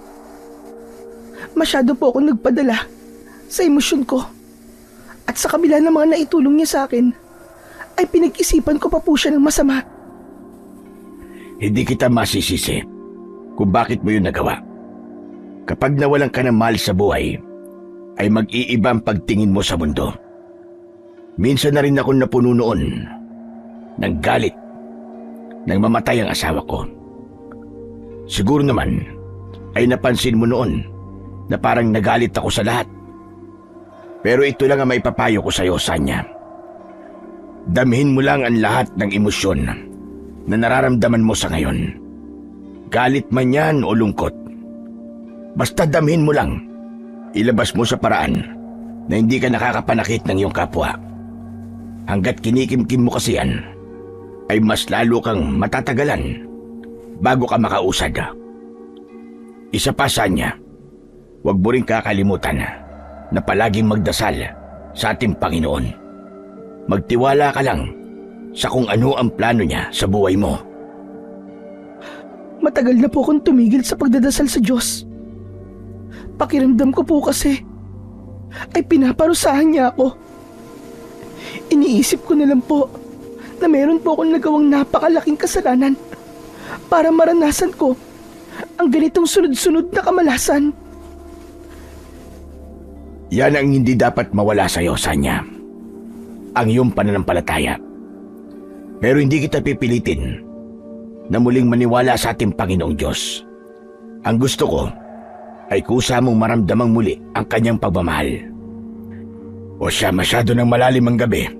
Masyado po akong nagpadala sa emosyon ko. At sa kabila ng mga naitulong niya sa akin, ay pinag-isipan ko pa po siya ng masama. Hindi kita masisisi kung bakit mo yun nagawa. Kapag nawalan ka ng mahal sa buhay, ay mag-iiba ang pagtingin mo sa mundo. Minsan na rin ako napuno noon ng galit nang mamatay ang asawa ko. Siguro naman ay napansin mo noon na parang nagalit ako sa lahat. Pero ito lang ang maipapayo ko sa iyo, Sanya. Damhin mo lang ang lahat ng emosyon na nararamdaman mo sa ngayon. Galit man yan o lungkot. Basta damhin mo lang. Ilabas mo sa paraan na hindi ka nakakapanakit ng iyong kapwa. Hanggat kinikimkim mo kasi yan, ay mas lalo kang matatagalan bago ka makausad. Isa pa, Sanya, huwag mo rin kakalimutan na palaging magdasal sa ating Panginoon. Magtiwala ka lang sa kung ano ang plano niya sa buhay mo. Matagal na po akong tumigil sa pagdadasal sa Diyos. Pakiramdam ko po kasi ay pinaparusahan niya ako. Iniisip ko na lang po na meron po akong nagawang napakalaking kasalanan para maranasan ko ang ganitong sunod-sunod na kamalasan. Yan ang hindi dapat mawala sa iyo, Sanya. Ang iyong pananampalataya. Pero hindi kita pipilitin na muling maniwala sa ating Panginoong Diyos. Ang gusto ko ay kusa mong maramdamang muli ang kanyang pagmamahal. O siya, masyado ng malalim ang gabi.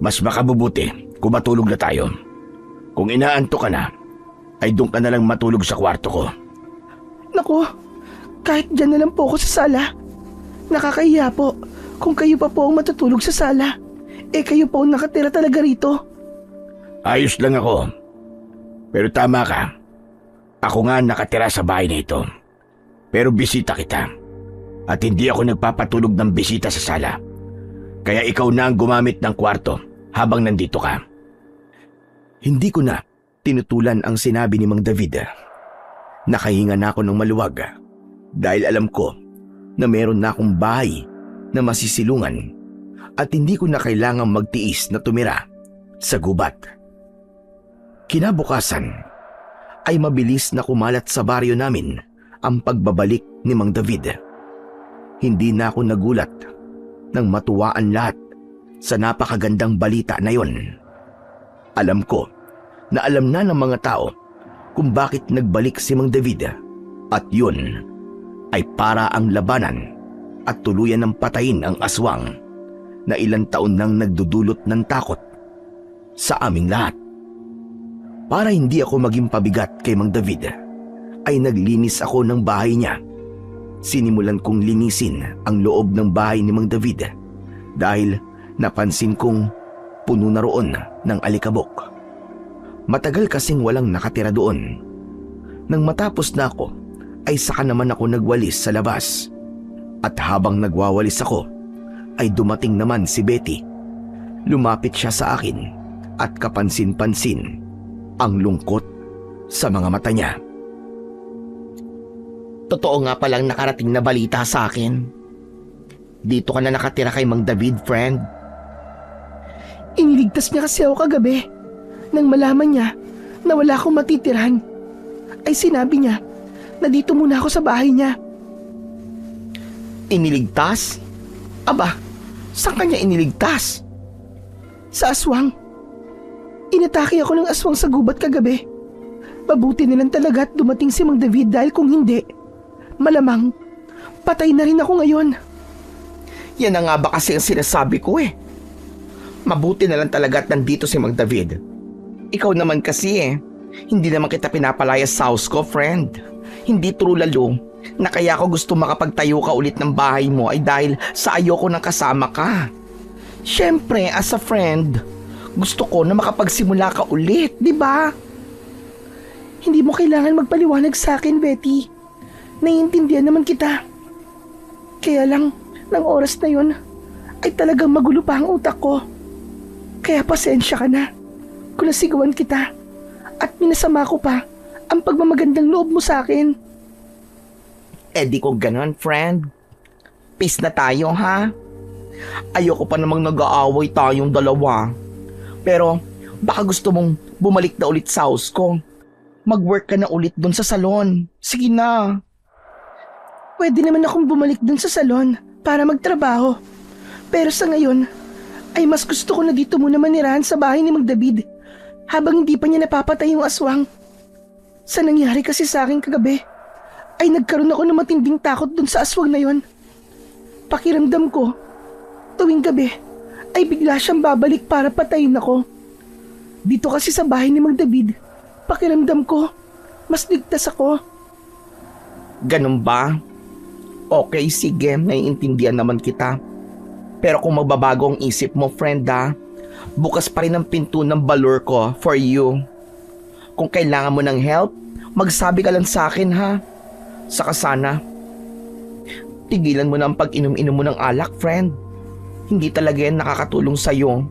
Mas makabubuti kung matulog na tayo. Kung inaanto ka na, ay doon ka na lang matulog sa kwarto ko. Naku, kahit dyan na lang po ako sa sala. Nakakahiya po kung kayo pa po ang matutulog sa sala. Eh kayo po ang nakatira talaga rito. Ayos lang ako. Pero tama ka. Ako nga nakatira sa bahay na ito. Pero bisita kita. At hindi ako nagpapatulog ng bisita sa sala. Kaya ikaw na ang gumamit ng kwarto habang nandito ka. Hindi ko na tinutulan ang sinabi ni Mang David. Nakahinga na ako ng maluwag dahil alam ko na meron na akong bahay na masisilungan at hindi ko na kailangang magtiis na tumira sa gubat. Kinabukasan ay mabilis na kumalat sa baryo namin ang pagbabalik ni Mang David. Hindi na ako nagulat nang matuwaan lahat sa napakagandang balita na yon. Alam ko na alam na ng mga tao kung bakit nagbalik si Mang David, at yun ay para ang labanan at tuluyan ng patayin ang aswang na ilang taon nang nagdudulot ng takot sa aming lahat. Para hindi ako maging pabigat kay Mang David, ay naglinis ako ng bahay niya. Sinimulan kong linisin ang loob ng bahay ni Mang David dahil napansin kong puno na roon ng alikabok. Matagal kasing walang nakatira doon. Nang matapos na ako, ay saka naman ako nagwalis sa labas. At habang nagwawalis ako, ay dumating naman si Betty. Lumapit siya sa akin at kapansin-pansin ang lungkot sa mga mata niya. Totoo nga palang nakarating na balita sa akin. Dito ka na nakatira kay Mang David, friend. Iniligtas niya kasi ako kagabi. Nang malaman niya na wala akong matitirahan, ay sinabi niya na dito muna ako sa bahay niya. Iniligtas? Aba, saan kanya iniligtas? Sa aswang. Inatake ako ng aswang sa gubat kagabi. Mabuti na lang talaga at dumating si Mang David dahil kung hindi, malamang patay na rin ako ngayon. Yan na nga ba kasi ang sinasabi ko eh. Mabuti na lang talaga at nandito si Mang David. Ikaw naman kasi hindi naman kita pinapalaya sa house ko, friend. Hindi true lalo na kaya ako gusto makapagtayo ka ulit ng bahay mo ay dahil sa ayoko nang kasama ka. Siyempre, as a friend, gusto ko na makapagsimula ka ulit, di ba? Hindi mo kailangan magpaliwanag sa akin, Betty. Naiintindihan naman kita. Kaya lang, ng oras na yon, ay talagang magulo pa ang utak ko. Kaya pasensya ka na kung nasigawan kita at minasama ko pa ang pagmamagandang loob mo sa akin. Eh di ko ganon, friend. Peace na tayo, ha? Ayoko pa namang nag-aaway tayong dalawa. Pero baka gusto mong bumalik na ulit sa house ko. Mag-work ka na ulit dun sa salon. Sige na. Pwede naman akong bumalik dun sa salon para magtrabaho. Pero sa ngayon, ay mas gusto ko na dito muna manirahan sa bahay ni Mang David habang hindi pa niya napapatay yung aswang. Sa nangyari kasi sa akin kagabi, ay nagkaroon ako ng matinding takot dun sa aswang na yon. Pakiramdam ko, tuwing gabi, ay bigla siyang babalik para patayin ako. Dito kasi sa bahay ni Mang David, pakiramdam ko, mas ligtas ako. Ganun ba? Okay, sige, naiintindihan naman kita. Pero kung magbabago ang isip mo, friend ha, bukas pa rin ang pinto ng balor ko for you. Kung kailangan mo ng help, magsabi ka lang sa akin ha. Saka sana, tigilan mo na ang pag-inom-inom mo ng alak, friend. Hindi talaga yan nakakatulong sa'yo.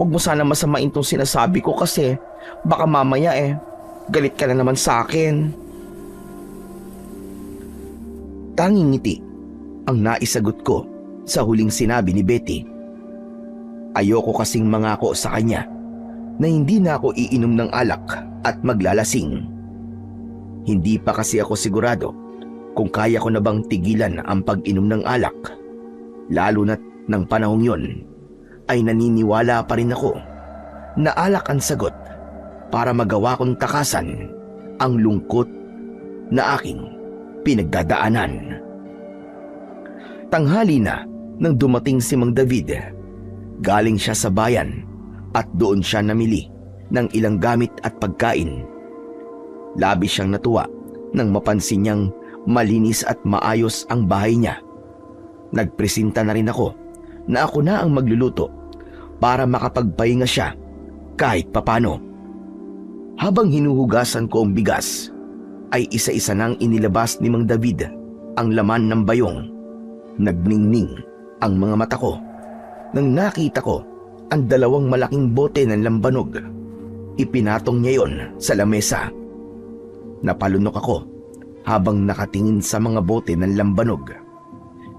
Huwag mo sana masamain tong sinasabi ko kasi baka mamaya galit ka na naman sa akin. Tanging ngiti ang naisagot ko sa huling sinabi ni Betty. Ayoko kasing mangako sa kanya na hindi na ako iinom ng alak at maglalasing. Hindi pa kasi ako sigurado kung kaya ko na bang tigilan ang pag-inom ng alak. Lalo na't nang panahong yon ay naniniwala pa rin ako na alak ang sagot para magawa kong takasan ang lungkot na aking pinagdadaanan. Tanghali na nang dumating si Mang David. Galing siya sa bayan at doon siya namili ng ilang gamit at pagkain. Labis siyang natuwa nang mapansin niyang malinis at maayos ang bahay niya. Nagpresenta na rin ako na ako na ang magluluto para makapagpahinga siya kahit papano. Habang hinuhugasan ko ang bigas, ay isa-isa nang inilabas ni Mang David ang laman ng bayong. Nagningning ang mga mata ko nang nakita ko ang dalawang malaking bote ng lambanog. Ipinatong niya yon sa lamesa. Napalunok ako habang nakatingin sa mga bote ng lambanog.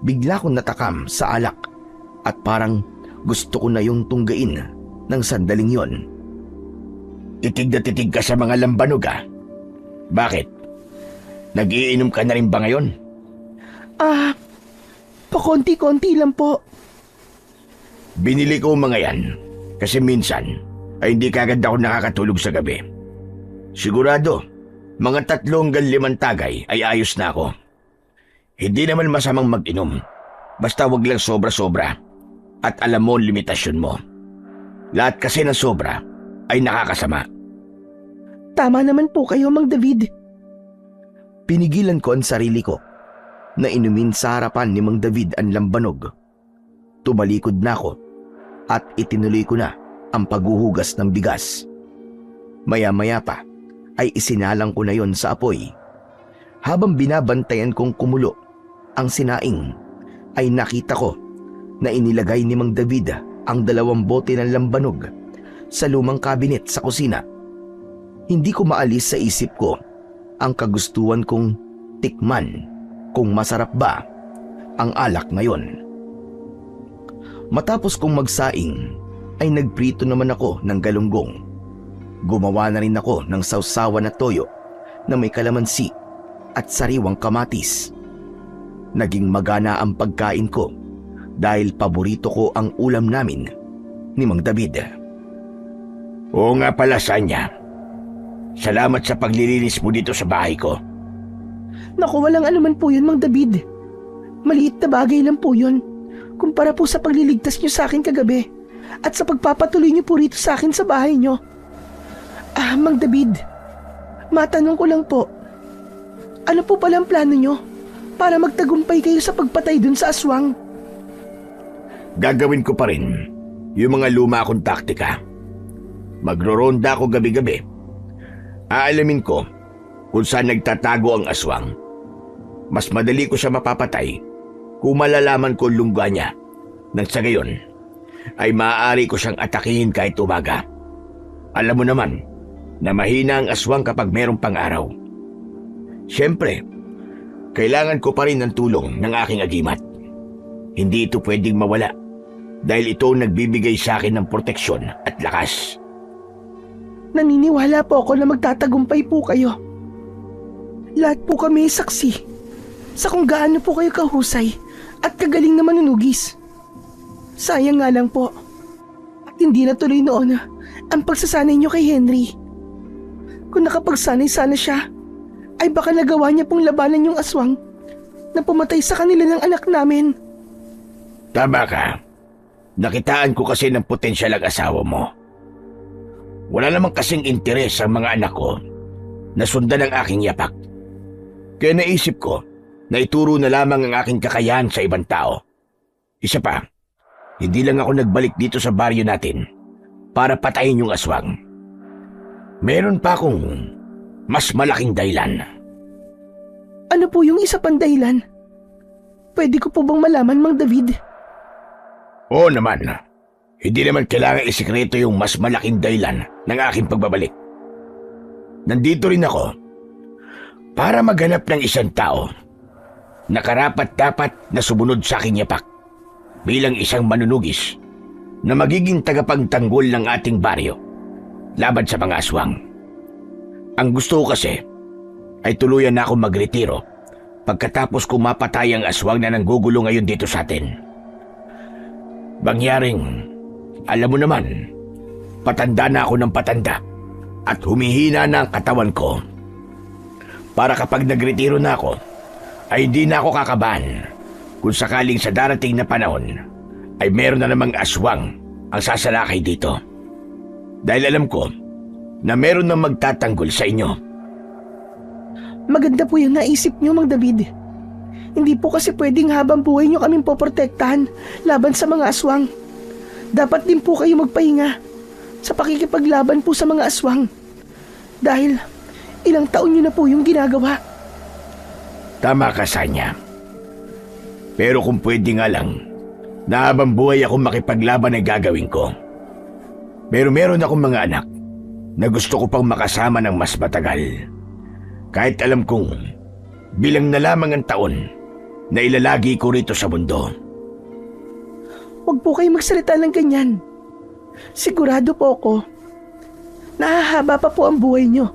Bigla kong natakam sa alak at parang gusto ko na yung tunggain ng sandaling yon. Titig na titig ka sa mga lambanog ah. Bakit? Nag-iinom ka na rin ba ngayon? Pakonti-konti lang po. Binili ko mga yan kasi minsan ay hindi kagad ako nakakatulog sa gabi. Sigurado, mga 3 hanggang 5 tagay ay ayos na ako. Hindi naman masamang mag-inom. Basta wag lang sobra-sobra at alam mo ang limitasyon mo. Lahat kasi ng sobra ay nakakasama. Tama naman po kayo, Mang David. Pinigilan ko ang sarili ko na inumin sa harapan ni Mang David ang lambanog. Tumalikod na ako at itinuloy ko na ang paghuhugas ng bigas. Maya-maya pa ay isinalang ko na yon sa apoy. Habang binabantayan kong kumulo ang sinaing, ay nakita ko na inilagay ni Mang David ang 2 bote ng lambanog sa lumang kabinet sa kusina. Hindi ko maalis sa isip ko ang kagustuhan kong tikman kung masarap ba ang alak ngayon. Matapos kong magsaing ay nagprito naman ako ng galunggong. Gumawa na rin ako ng sawsawan na toyo na may kalamansi at sariwang kamatis. Naging magana ang pagkain ko dahil paborito ko ang ulam namin ni Mang David. Oo nga pala, Sanya. Salamat sa paglilinis mo dito sa bahay ko. Naku, walang anuman po yun, Mang David. Maliit na bagay lang po yun kumpara po sa pagliligtas niyo sa akin kagabi at sa pagpapatuloy niyo po rito sa akin sa bahay niyo. Mang David, matanong ko lang po, ano po pala ang plano niyo para magtagumpay kayo sa pagpatay dun sa aswang? Gagawin ko pa rin yung mga luma akong taktika. Magro-ronda ako gabi-gabi. Aalamin ko kung saan nagtatago ang aswang. Mas madali ko siya mapapatay kung malalaman ko lungga niya. Nang sa gayon, ay maaari ko siyang atakihin kahit umaga. Alam mo naman na mahina ang aswang kapag merong pang-araw. Siyempre, kailangan ko pa rin ng tulong ng aking agimat. Hindi ito pwedeng mawala dahil ito nagbibigay sa akin ng proteksyon at lakas. Naniniwala po ako na magtatagumpay po kayo. Lahat po kami saksi sa kung gaano po kayo kahusay at kagaling na manunugis. Sayang nga lang po at hindi natuloy noon ang pagsasanay niyo kay Henry. Kung nakapagsanay sana siya, ay baka nagawa niya pong labanan yung aswang na pumatay sa kanila ng anak namin. Tama ka. Nakitaan ko kasi ng potensyal ang asawa mo. Wala namang kasing interes ang mga anak ko na sundan ang aking yapak. Kaya naisip ko na ituro na lamang ang aking kakayahan sa ibang tao. Isa pa, hindi lang ako nagbalik dito sa baryo natin para patayin yung aswang. Meron pa akong mas malaking dahilan. Ano po yung isa pang dahilan? Pwede ko po bang malaman, Mang David? Oo naman. Hindi naman kailangan isikreto yung mas malaking dahilan ng aking pagbabalik. Nandito rin ako para maghanap ng isang tao na karapat-dapat na sumunod sa aking yapak bilang isang manunugis na magiging tagapagtanggol ng ating baryo laban sa mga aswang. Ang gusto ko kasi ay tuluyan na ako magretiro pagkatapos ko mapatay ang aswang na nanggugulo ngayon dito sa atin. Bangyaring, alam mo naman, patanda na ako ng patanda at humihina na ang katawan ko. Para kapag nagretiro na ako, ay hindi na ako kakabahan kung sakaling sa darating na panahon ay meron na namang aswang ang sasalakay dito. Dahil alam ko na meron nang magtatanggol sa inyo. Maganda po yung naisip niyo, Mang David. Hindi po kasi pwedeng habang buhay niyo kaming poprotektahan laban sa mga aswang. Dapat din po kayo magpahinga sa pakikipaglaban po sa mga aswang. Dahil ilang taon niyo na po yung ginagawa. Tama ka, Sanya. Pero kung pwede nga lang, na habang buhay ako makipaglaban ay gagawin ko. Pero meron akong mga anak na gusto ko pang makasama ng mas matagal. Kahit alam kong bilang na lamang ang taon na ilalagi ko rito sa mundo. Huwag po kayo magsalita ng ganyan. Sigurado po ako, nahahaba pa po ang buhay niyo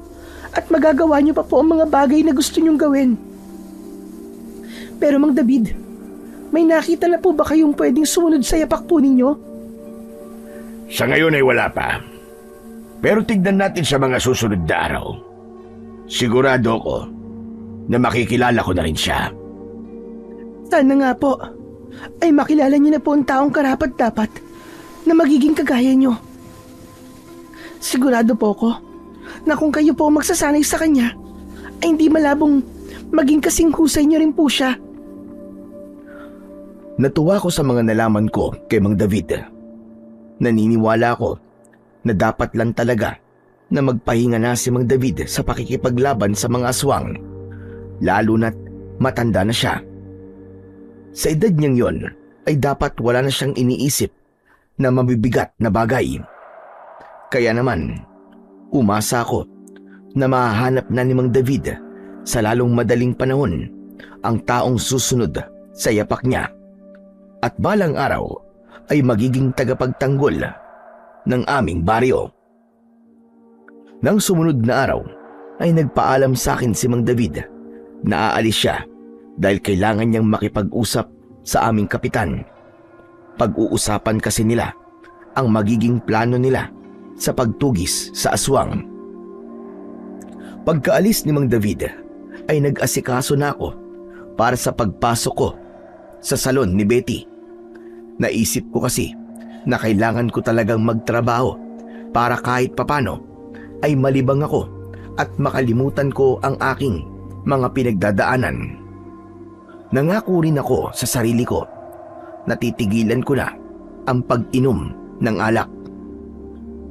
at magagawa niyo pa po ang mga bagay na gusto niyong gawin. Pero Mang David, may nakita na po ba kayong pwedeng sumunod sa yapak po ninyo? Sa ngayon ay wala pa. Pero tignan natin sa mga susunod na araw. Sigurado ko na makikilala ko na rin siya. Sana nga po ay makilala niyo na po ang taong karapat-dapat na magiging kagaya niyo. Sigurado po ko na kung kayo po magsasanay sa kanya, ay hindi malabong maging kasing husay niyo rin po siya. Natuwa ko sa mga nalaman ko kay Mang David. Naniniwala ko na dapat lang talaga na magpahinga na si Mang David sa pakikipaglaban sa mga aswang, lalo na't matanda na siya. Sa edad niyang yon ay dapat wala na siyang iniisip na mabibigat na bagay. Kaya naman, umasa ako na mahahanap na ni Mang David sa lalong madaling panahon ang taong susunod sa yapak niya. At balang araw ay magiging tagapagtanggol ng aming baryo. Nang sumunod na araw ay nagpaalam sa akin si Mang David na aalis siya dahil kailangan niyang makipag-usap sa aming kapitan. Pag-uusapan kasi nila ang magiging plano nila sa pagtugis sa aswang. Pagkaalis ni Mang David ay nag-asikaso na ako para sa pagpasok ko sa salon ni Betty. Naisip ko kasi na kailangan ko talagang magtrabaho para kahit papano ay malibang ako at makalimutan ko ang aking mga pinagdadaanan. Nangako rin ako sa sarili ko na titigilan ko na ang pag-inom ng alak.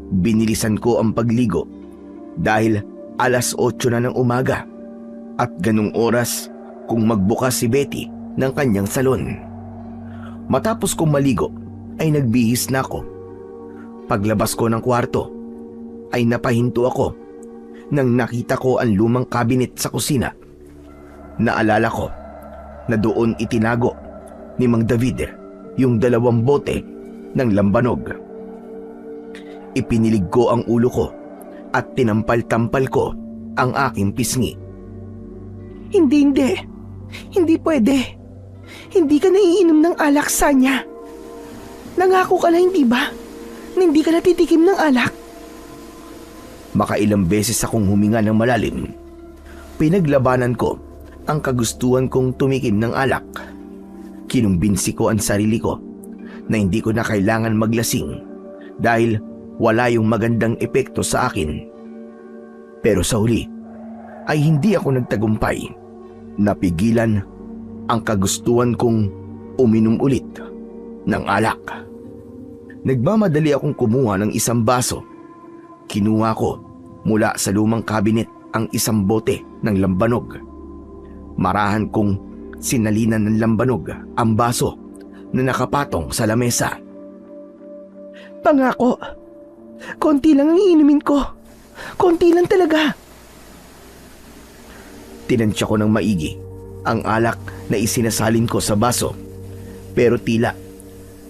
Binilisan ko ang pagligo dahil 8:00 na ng umaga at ganung oras kung magbukas si Betty ng kanyang salon. Matapos kong maligo ay nagbihis na ako. Paglabas ko ng kwarto ay napahinto ako nang nakita ko ang lumang kabinet sa kusina. Naalala ko na doon itinago ni Mang David yung 2 bote ng lambanog. Ipinilig ko ang ulo ko at tinampal-tampal ko ang aking pisngi. Hindi pwede. Hindi ka naiinom ng alak, Sanya. Nangako ka na, hindi ba? Na hindi ka natitikim ng alak. Makailang beses akong huminga ng malalim. Pinaglabanan ko ang kagustuhan kong tumikim ng alak. Kinumbinsi ko ang sarili ko na hindi ko na kailangan maglasing dahil wala yung magandang epekto sa akin. Pero sa huli ay hindi ako nagtagumpay. Napigilan ang kagustuhan kong uminom ulit ng alak. Nagmamadali akong kumuha ng 1 baso. Kinuha ko mula sa lumang kabinet ang 1 bote ng lambanog. Marahan kong sinalinan ng lambanog ang baso na nakapatong sa lamesa. Pangako, konti lang ang iinumin ko. Konti lang talaga. Tinansya ko ng maigi ang alak na isinasalin ko sa baso, pero tila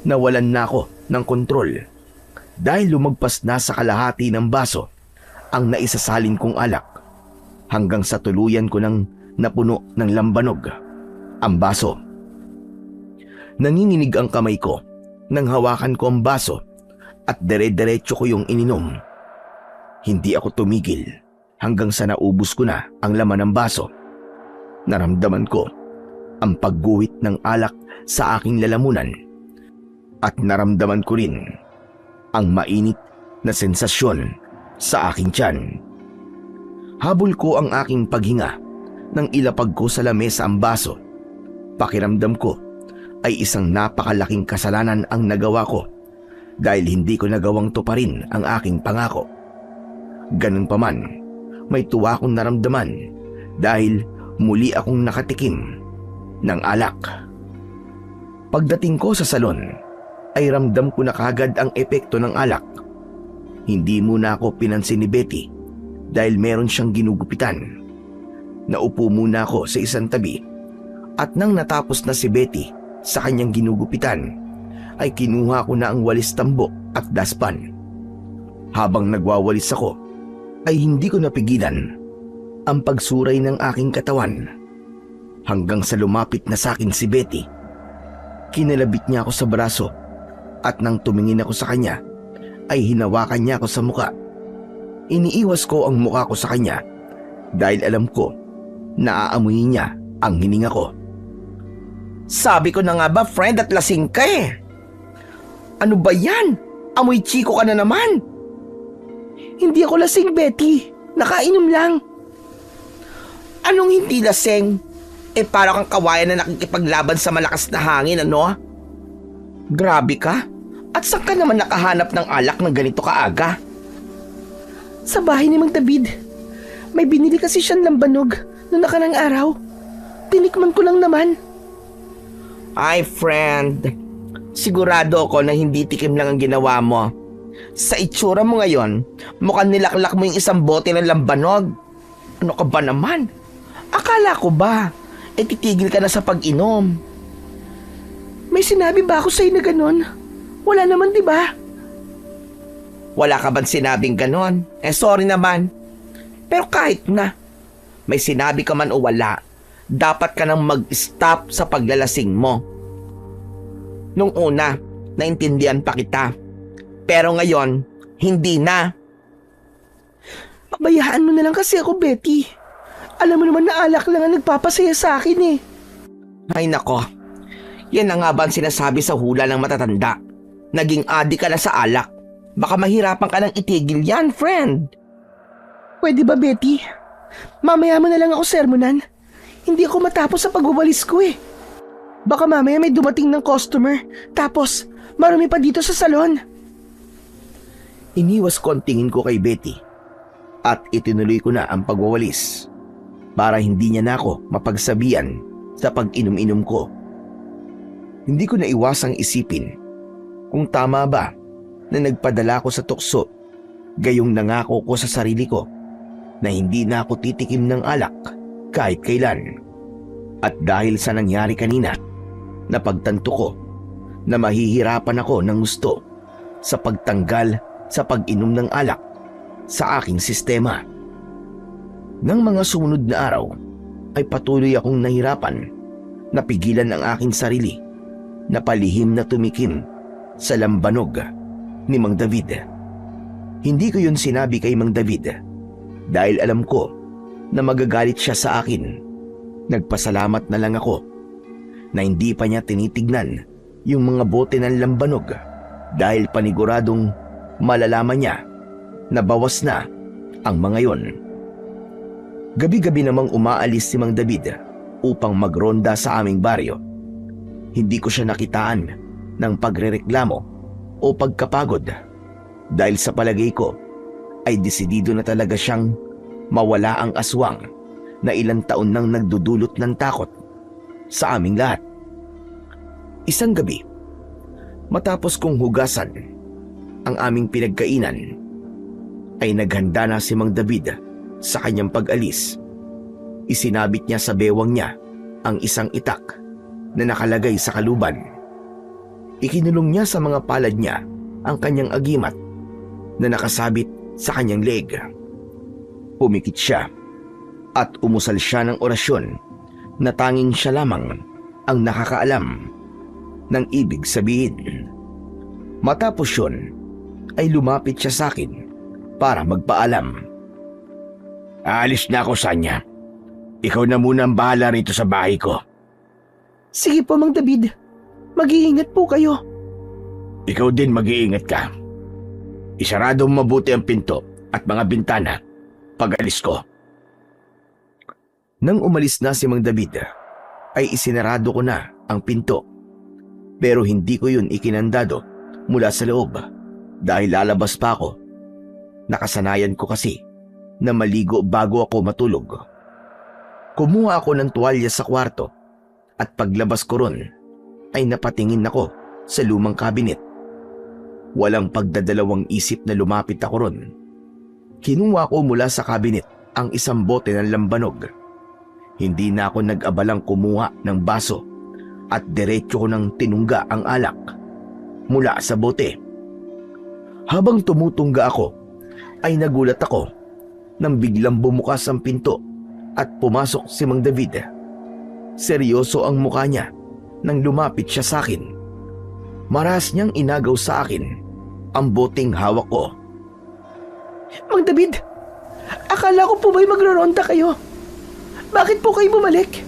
nawalan na ako ng kontrol dahil lumagpas na sa kalahati ng baso ang naisasalin kong alak hanggang sa tuluyan ko nang napuno ng lambanog ang baso. Nanginginig ang kamay ko nang hawakan ko ang baso at dire-diretso ko yung ininom. Hindi ako tumigil hanggang sa naubos ko na ang laman ng baso. Naramdaman ko ang pagguhit ng alak sa aking lalamunan at naramdaman ko rin ang mainit na sensasyon sa aking tiyan. Habol ko ang aking paghinga nang ilapag ko sa lamesa ang baso. Pakiramdam ko ay isang napakalaking kasalanan ang nagawa ko dahil hindi ko nagawang tuparin ang aking pangako. Ganun pa man, may tuwa akong naramdaman dahil muli akong nakatikim ng alak. Pagdating ko sa salon, ay ramdam ko na kagad ang epekto ng alak. Hindi muna ako pinansin ni Betty dahil meron siyang ginugupitan. Naupo muna ako sa isang tabi at nang natapos na si Betty sa kanyang ginugupitan, ay kinuha ko na ang walis tambok at daspan. Habang nagwawalis ako, ay hindi ko napigilan ang pagsuray ng aking katawan hanggang sa lumapit na sa akin si Betty. Kinalabit niya ako sa braso at nang tumingin ako sa kanya ay hinawakan niya ako sa muka. Iniiwas ko ang muka ko sa kanya dahil alam ko na aamuyin niya ang hininga ko. Sabi ko na nga ba, friend, at lasing ka eh. Ano ba yan? Amoy chiko ka na naman. Hindi ako lasing, Betty. Nakainom lang. Anong hindi lasing? Para kang kawayan na nakikipaglaban sa malakas na hangin, ano? Grabe ka. At saan ka naman nakahanap ng alak ng ganito kaaga? Sa bahay ni Mang David. May binili kasi siyang lambanog noong nakarang araw. Tinikman ko lang naman. Ay, friend. Sigurado ako na hindi tikim lang ang ginawa mo. Sa itsura mo ngayon, mukhang nilaklak mo yung isang bote ng lambanog. Ano ka ba naman? Akala ko ba, titigil ka na sa pag-inom. May sinabi ba ako sa'yo na ganon? Wala naman, di ba? Wala ka bang sinabing ganon? Sorry naman. Pero kahit na, may sinabi ka man o wala, dapat ka nang mag-stop sa paglalasing mo. Nung una, naintindihan pa kita. Pero ngayon, hindi na. Pabayaan mo na lang kasi ako, Betty. Alam mo naman na alak lang ang nagpapasaya sa akin eh. Ay nako, yan na nga ba ang sinasabi sa hula ng matatanda? Naging adik ka na sa alak. Baka mahirapan ka nang itigil yan, friend. Pwede ba, Betty? Mamaya mo na lang ako sermonan. Hindi ako matapos sa pagwawalis ko eh. Baka mamaya may dumating ng customer, tapos marami pa dito sa salon. Iniwas ko ang tingin ko kay Betty at itinuloy ko na ang pagwawalis para hindi niya na ako mapagsabihan sa pag-inom-inom ko. Hindi ko naiwasang isipin kung tama ba na nagpadala ko sa tukso, gayong nangako ko sa sarili ko na hindi na ako titikim ng alak kahit kailan. At dahil sa nangyari kanina, napagtanto ko na mahihirapan ako ng gusto sa pagtanggal sa pag-inom ng alak sa aking sistema. Nang mga sumunod na araw ay patuloy akong nahirapan na pigilan ang aking sarili na palihim na tumikim sa lambanog ni Mang David. Hindi ko yun sinabi kay Mang David dahil alam ko na magagalit siya sa akin. Nagpasalamat na lang ako na hindi pa niya tinitignan yung mga bote ng lambanog dahil paniguradong malalaman niya na bawas na ang mga yon. Gabi-gabi namang umaalis si Mang David upang magronda sa aming baryo. Hindi ko siya nakitaan ng pagrereklamo o pagkapagod dahil sa palagay ko ay desidido na talaga siyang mawala ang aswang na ilang taon nang nagdudulot ng takot sa aming lahat. Isang gabi, matapos kong hugasan ang aming pinagkainan, ay naghanda na si Mang David sa kanyang pag-alis. Isinabit niya sa bewang niya ang isang itak na nakalagay sa kaluban. Ikinulong niya sa mga palad niya ang kanyang agimat na nakasabit sa kanyang leg. Pumikit siya at umusal siya ng orasyon na tanging siya lamang ang nakakaalam ng ibig sabihin. Matapos yun, ay lumapit siya sa akin para magpaalam. Aalis na ako, Sanya. Ikaw na muna ang bahala rito sa bahay ko. Sige po, Mang David. Mag-iingat po kayo. Ikaw din mag-iingat ka. Isarado mo mabuti ang pinto at mga bintana pag alis ko. Nang umalis na si Mang David, ay isinarado ko na ang pinto. Pero hindi ko yun ikinandado mula sa loob dahil lalabas pa ako. Nakasanayan ko kasi na maligo bago ako matulog. Kumuha ako ng tuwalya sa kwarto at paglabas ko ron ay napatingin ako sa lumang kabinet. Walang pagdadalawang isip na lumapit ako ron. Kinuha ko mula sa kabinet ang isang bote ng lambanog. Hindi na ako nag-abalang kumuha ng baso at diretso ko nang tinungga ang alak mula sa bote. Habang tumutungga ako, ay nagulat ako nang biglang bumukas ang pinto at pumasok si Mang David. Seryoso ang mukha niya nang lumapit siya sa akin. Maras niyang inagaw sa akin ang boteng hawak ko. Mang David, akala ko po ba'y magroronda kayo? Bakit po kayo bumalik?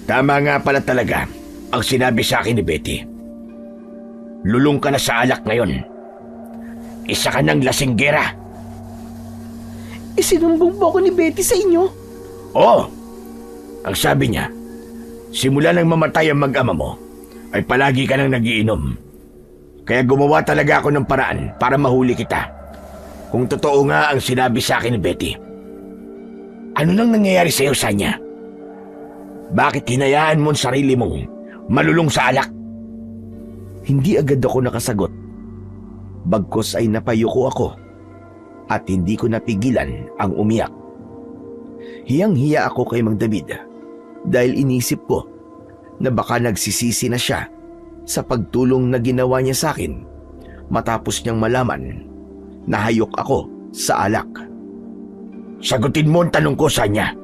Tama nga pala talaga ang sinabi sa akin ni Betty. Lulong ka na sa alak ngayon. Isa ka ng lasinggera. Isinumbong po ako ni Betty sa inyo. Oo. Ang sabi niya, simula nang mamatay ang mag-ama mo, ay palagi ka nang nagiinom. Kaya gumawa talaga ako ng paraan para mahuli kita. Kung totoo nga ang sinabi sa akin ni Betty. Ano nang nangyayari sa iyo, Sanya? Bakit hinayaan mo ang sarili mong malulong sa alak? Hindi agad ako nakasagot. Bagkos ay napayuko ako at hindi ko napigilan ang umiyak. Hiyang-hiya ako kay Mang David dahil inisip ko na baka nagsisisi na siya sa pagtulong na ginawa niya sa akin matapos niyang malaman na hayok ako sa alak. Sagutin mo ang tanong ko, Sanya.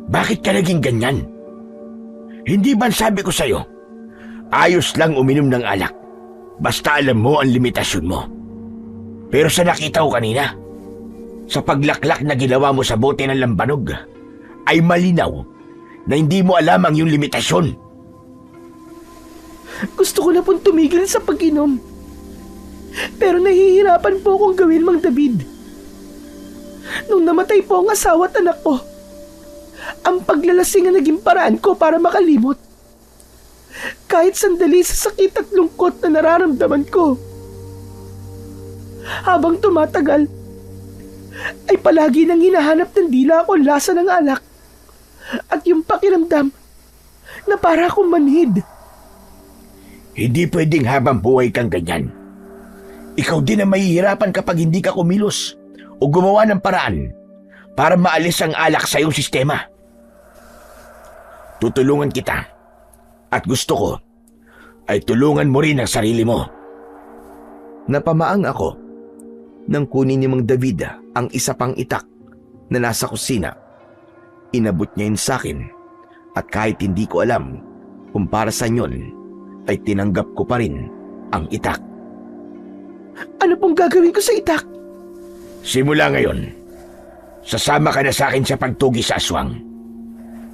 Bakit ka naging ganyan? Hindi ba sabi ko sa'yo, ayos lang uminom ng alak, basta alam mo ang limitasyon mo. Pero sa nakita ko kanina, sa paglaklak na ginawa mo sa bote ng lambanog, ay malinaw na hindi mo alam ang iyong limitasyon. Gusto ko na pong tumigil sa pag-inom. Pero nahihirapan po akong gawin, Mang David. Nung namatay po ang asawa at anak ko, ang paglalasing ang naging paraan ko para makalimot. Kahit sandali sa sakit at lungkot na nararamdaman ko. Habang tumatagal, ay palagi nang hinahanap ng dila ko ang lasa ng alak at yung pakiramdam na para akong manhid. Hindi pwedeng habang buhay kang ganyan. Ikaw din ang mahihirapan kapag hindi ka kumilos o gumawa ng paraan para maalis ang alak sa iyong sistema. Tutulungan kita at gusto ko ay tulungan mo rin ang sarili mo. Napamaang ako nang kunin ni Mang David ang isa pang itak na nasa kusina. Inabot niya yun sa akin at kahit hindi ko alam kung para sa yun, ay tinanggap ko pa rin ang itak. Ano pong gagawin ko sa itak? Simula ngayon, sasama ka na sa akin sa pagtugi sa aswang.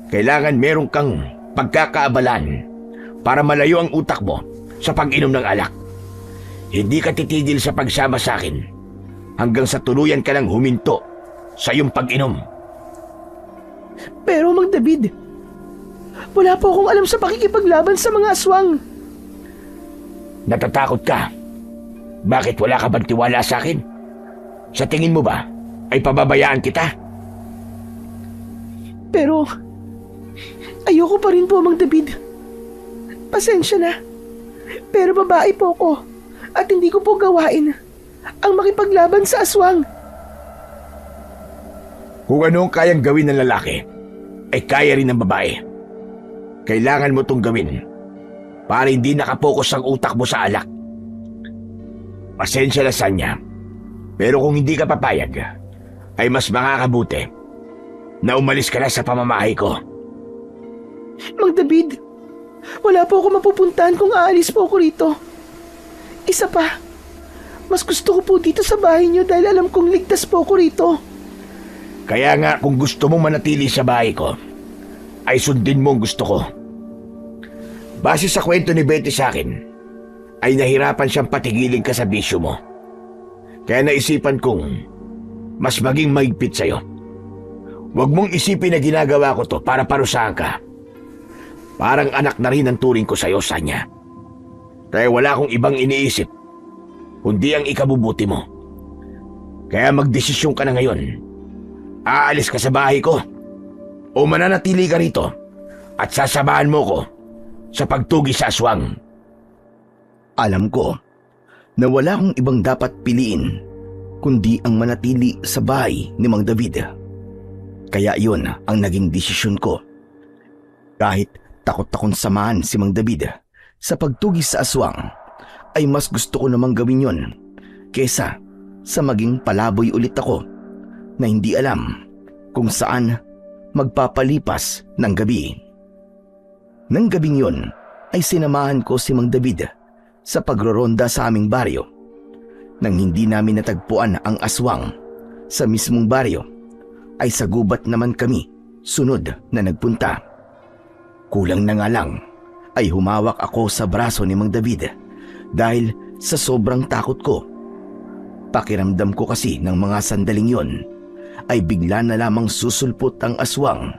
Kailangan meron kang pagkakaabalan para malayo ang utak mo sa pag-inom ng alak. Hindi ka titigil sa pagsama sa akin hanggang sa tuluyan ka lang huminto sa iyong pag-inom. Pero Mang David, wala po akong alam sa pakikipaglaban sa mga aswang. Natatakot ka? Bakit wala ka bang tiwala sa akin? Sa tingin mo ba ay pababayaan kita? Pero ayoko pa rin po, Mang David. Pasensya na. Pero babae po ko at hindi ko po gawain ang makipaglaban sa aswang. Kung ano ang kayang gawin ng lalaki, ay kaya rin ng babae. Kailangan mo itong gawin para hindi nakapokus ang utak mo sa alak. Pasensya na, Sanya. Pero kung hindi ka papayag, ay mas makakabuti na umalis ka na sa pamamahay ko. Mang David, wala po ako mapupuntahan kung aalis po ako rito. Isa pa, mas gusto ko po dito sa bahay niyo dahil alam kong ligtas po ako rito. Kaya nga kung gusto mong manatili sa bahay ko, ay sundin mo ang gusto ko. Base sa kwento ni Betty sa akin, ay nahirapan siyang patigilin ka sa bisyo mo. Kaya naisipan kong mas maging mahigpit sa'yo. Huwag mong isipin na ginagawa ko to para parusahan ka. Parang anak na rin ang turing ko sa'yo, Sanya. Kaya wala akong ibang iniisip, kundi ang ikabubuti mo. Kaya magdesisyon ka na ngayon. Aalis ka sa bahay ko o mananatili ka rito at sasabahan mo ko sa pagtugi sa aswang. Alam ko na wala akong ibang dapat piliin kundi ang manatili sa bahay ni Mang David. Kaya yun ang naging desisyon ko. Kahit takot akong samahan si Mang David sa pagtugi sa aswang, ay mas gusto ko namang gawin yun kesa sa maging palaboy ulit ako na hindi alam kung saan magpapalipas ng gabi. Nang gabing yon ay sinamahan ko si Mang David sa pagroronda sa aming baryo. Nang hindi namin natagpuan ang aswang sa mismong baryo, ay sa gubat naman kami sunod na nagpunta. Kulang na nga lang ay humawak ako sa braso ni Mang David dahil sa sobrang takot ko. Pakiramdam ko kasi ng mga sandaling yon ay bigla na lamang susulpot ang aswang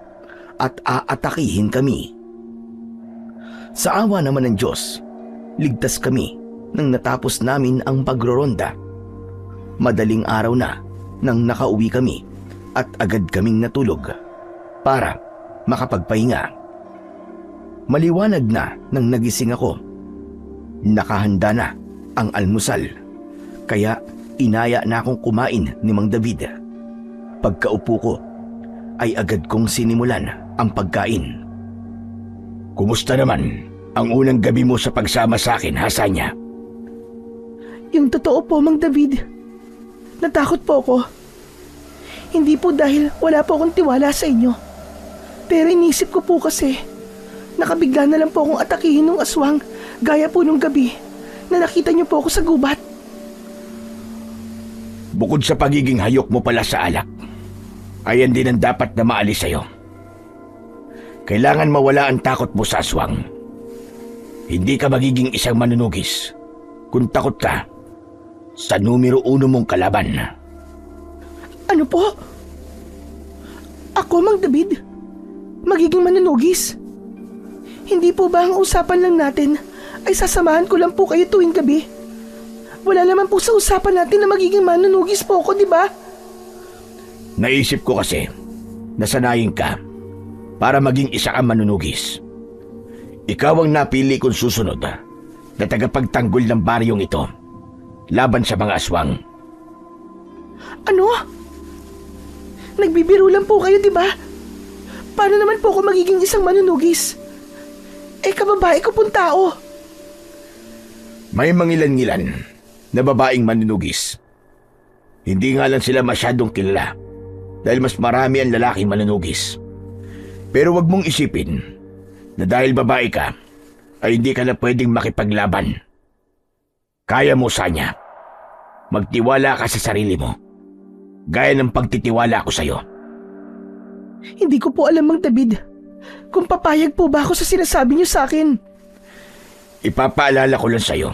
at aatakihin kami. Sa awa naman ng Diyos, ligtas kami nang natapos namin ang pagroronda. Madaling araw na nang nakauwi kami at agad kaming natulog para makapagpahinga. Maliwanag na nang nagising ako. Nakahanda na ang almusal, kaya inaya na akong kumain ni Mang David. Pagkaupo ko ay agad kong sinimulan ang pagkain. Kumusta naman ang unang gabi mo sa pagsama sa akin, Hasanya? Yung totoo po, Mang David. Natakot po ako. Hindi po dahil wala po akong tiwala sa inyo. Pero inisip ko po kasi, nakabigla na lang po akong atakihin ng aswang gaya po nung gabi na nakita niyo po ako sa gubat. Bukod sa pagiging hayok mo pala sa alak, ayan din ang dapat na maalis sa'yo. Kailangan mawala ang takot mo sa aswang. Hindi ka magiging isang manunugis kung takot ka sa numero 1 mong kalaban. Ano po? Ako, Mang David? Magiging manunugis? Hindi po ba ang usapan lang natin ay sasamahan ko lang po kayo tuwing gabi? Wala naman po sa usapan natin na magiging manunugis po ako, di ba? Naisip ko kasi nasanayin ka para maging isa kang manunugis. Ikaw ang napili kong susunod na tagapagtanggol ng baryong ito laban sa mga aswang. Ano? Nagbibiro lang po kayo, di ba? Paano naman po ako magiging isang manunugis? Eh, kababae ko pong tao. May mangilan-ngilan na babaeng manunugis. Hindi nga lang sila masyadong kilala dahil mas marami ang lalaking manunugis. Pero wag mong isipin na dahil babae ka ay hindi ka na pwedeng makipaglaban. Kaya mo, Sanya. Magtiwala ka sa sarili mo, gaya ng pagtitiwala ko sa'yo. Hindi ko po alam, Mang David, kung papayag po ba ako sa sinasabi niyo sa akin. Ipapaalala ko lang sa'yo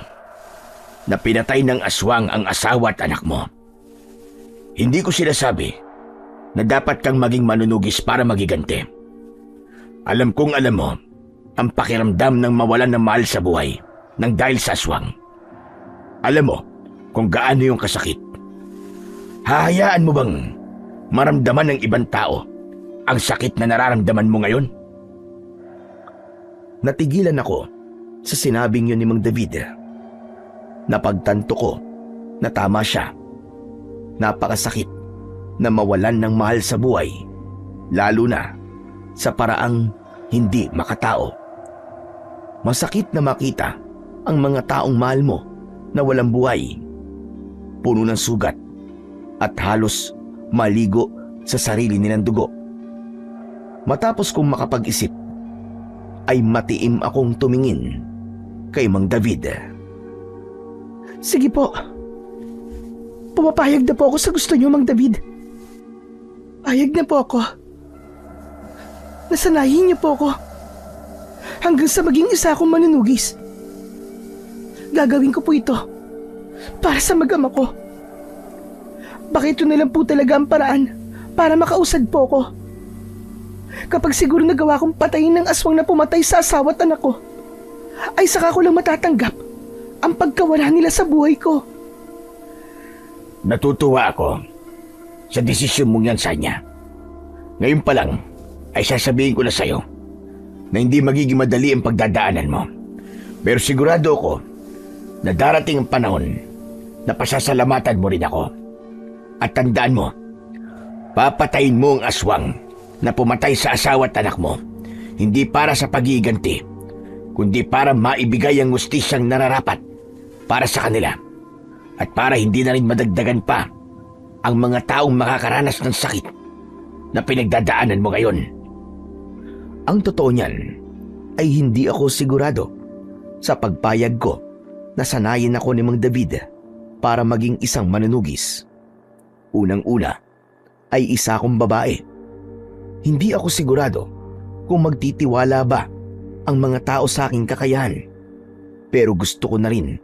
na pinatay ng aswang ang asawa at anak mo. Hindi ko sinasabi na dapat kang maging manunugis para magiganti. Alam kong alam mo ang pakiramdam ng mawalan ng mahal sa buhay nang dahil sa aswang. Alam mo kung gaano yung kasakit. Hahayaan mo bang maramdaman ng ibang tao ang sakit na nararamdaman mo ngayon? Natigilan ako sa sinabing yun ni Mang David. Napagtanto ko na tama siya. Napakasakit na mawalan ng mahal sa buhay, lalo na sa paraang hindi makatao. Masakit na makita ang mga taong mahal mo na walang buhay, puno ng sugat at halos maligo sa sarili nilang dugo. Matapos kong makapag-isip, ay matiim akong tumingin kay Mang David. Sige po. Pumapayag na po ako sa gusto niyo, Mang David. Payag na po ako. Nasanayin niyo po ako hanggang sa maging isa akong manunugis. Gagawin ko po ito para sa mag-ama ko. Baka ito na lang po talaga ang paraan para makausad po ako. Kapag siguro nagawa kong patayin ng aswang na pumatay sa asawa at anak ko, ay saka ko lang matatanggap ang pagkawala nila sa buhay ko. Natutuwa ako sa desisyon mong yan, Sanya. Ngayon pa lang ay sasabihin ko na sa'yo na hindi magiging madali ang pagdadaanan mo. Pero sigurado ako na darating ang panahon na pasasalamatan mo rin ako. At tandaan mo, papatayin mo ang aswang na pumatay sa asawa at anak mo, hindi para sa pagiganti, kundi para maibigay ang hustisyang nararapat para sa kanila at para hindi na rin madagdagan pa ang mga taong makakaranas ng sakit na pinagdadaanan mo ngayon? Ang totoo niyan ay hindi ako sigurado sa pagpayag ko na sanayin ako ni Mang David para maging isang manunugis. Unang-una ay isa akong babae. Hindi ako sigurado kung magtitiwala ba ang mga tao sa aking kakayahan. Pero gusto ko na rin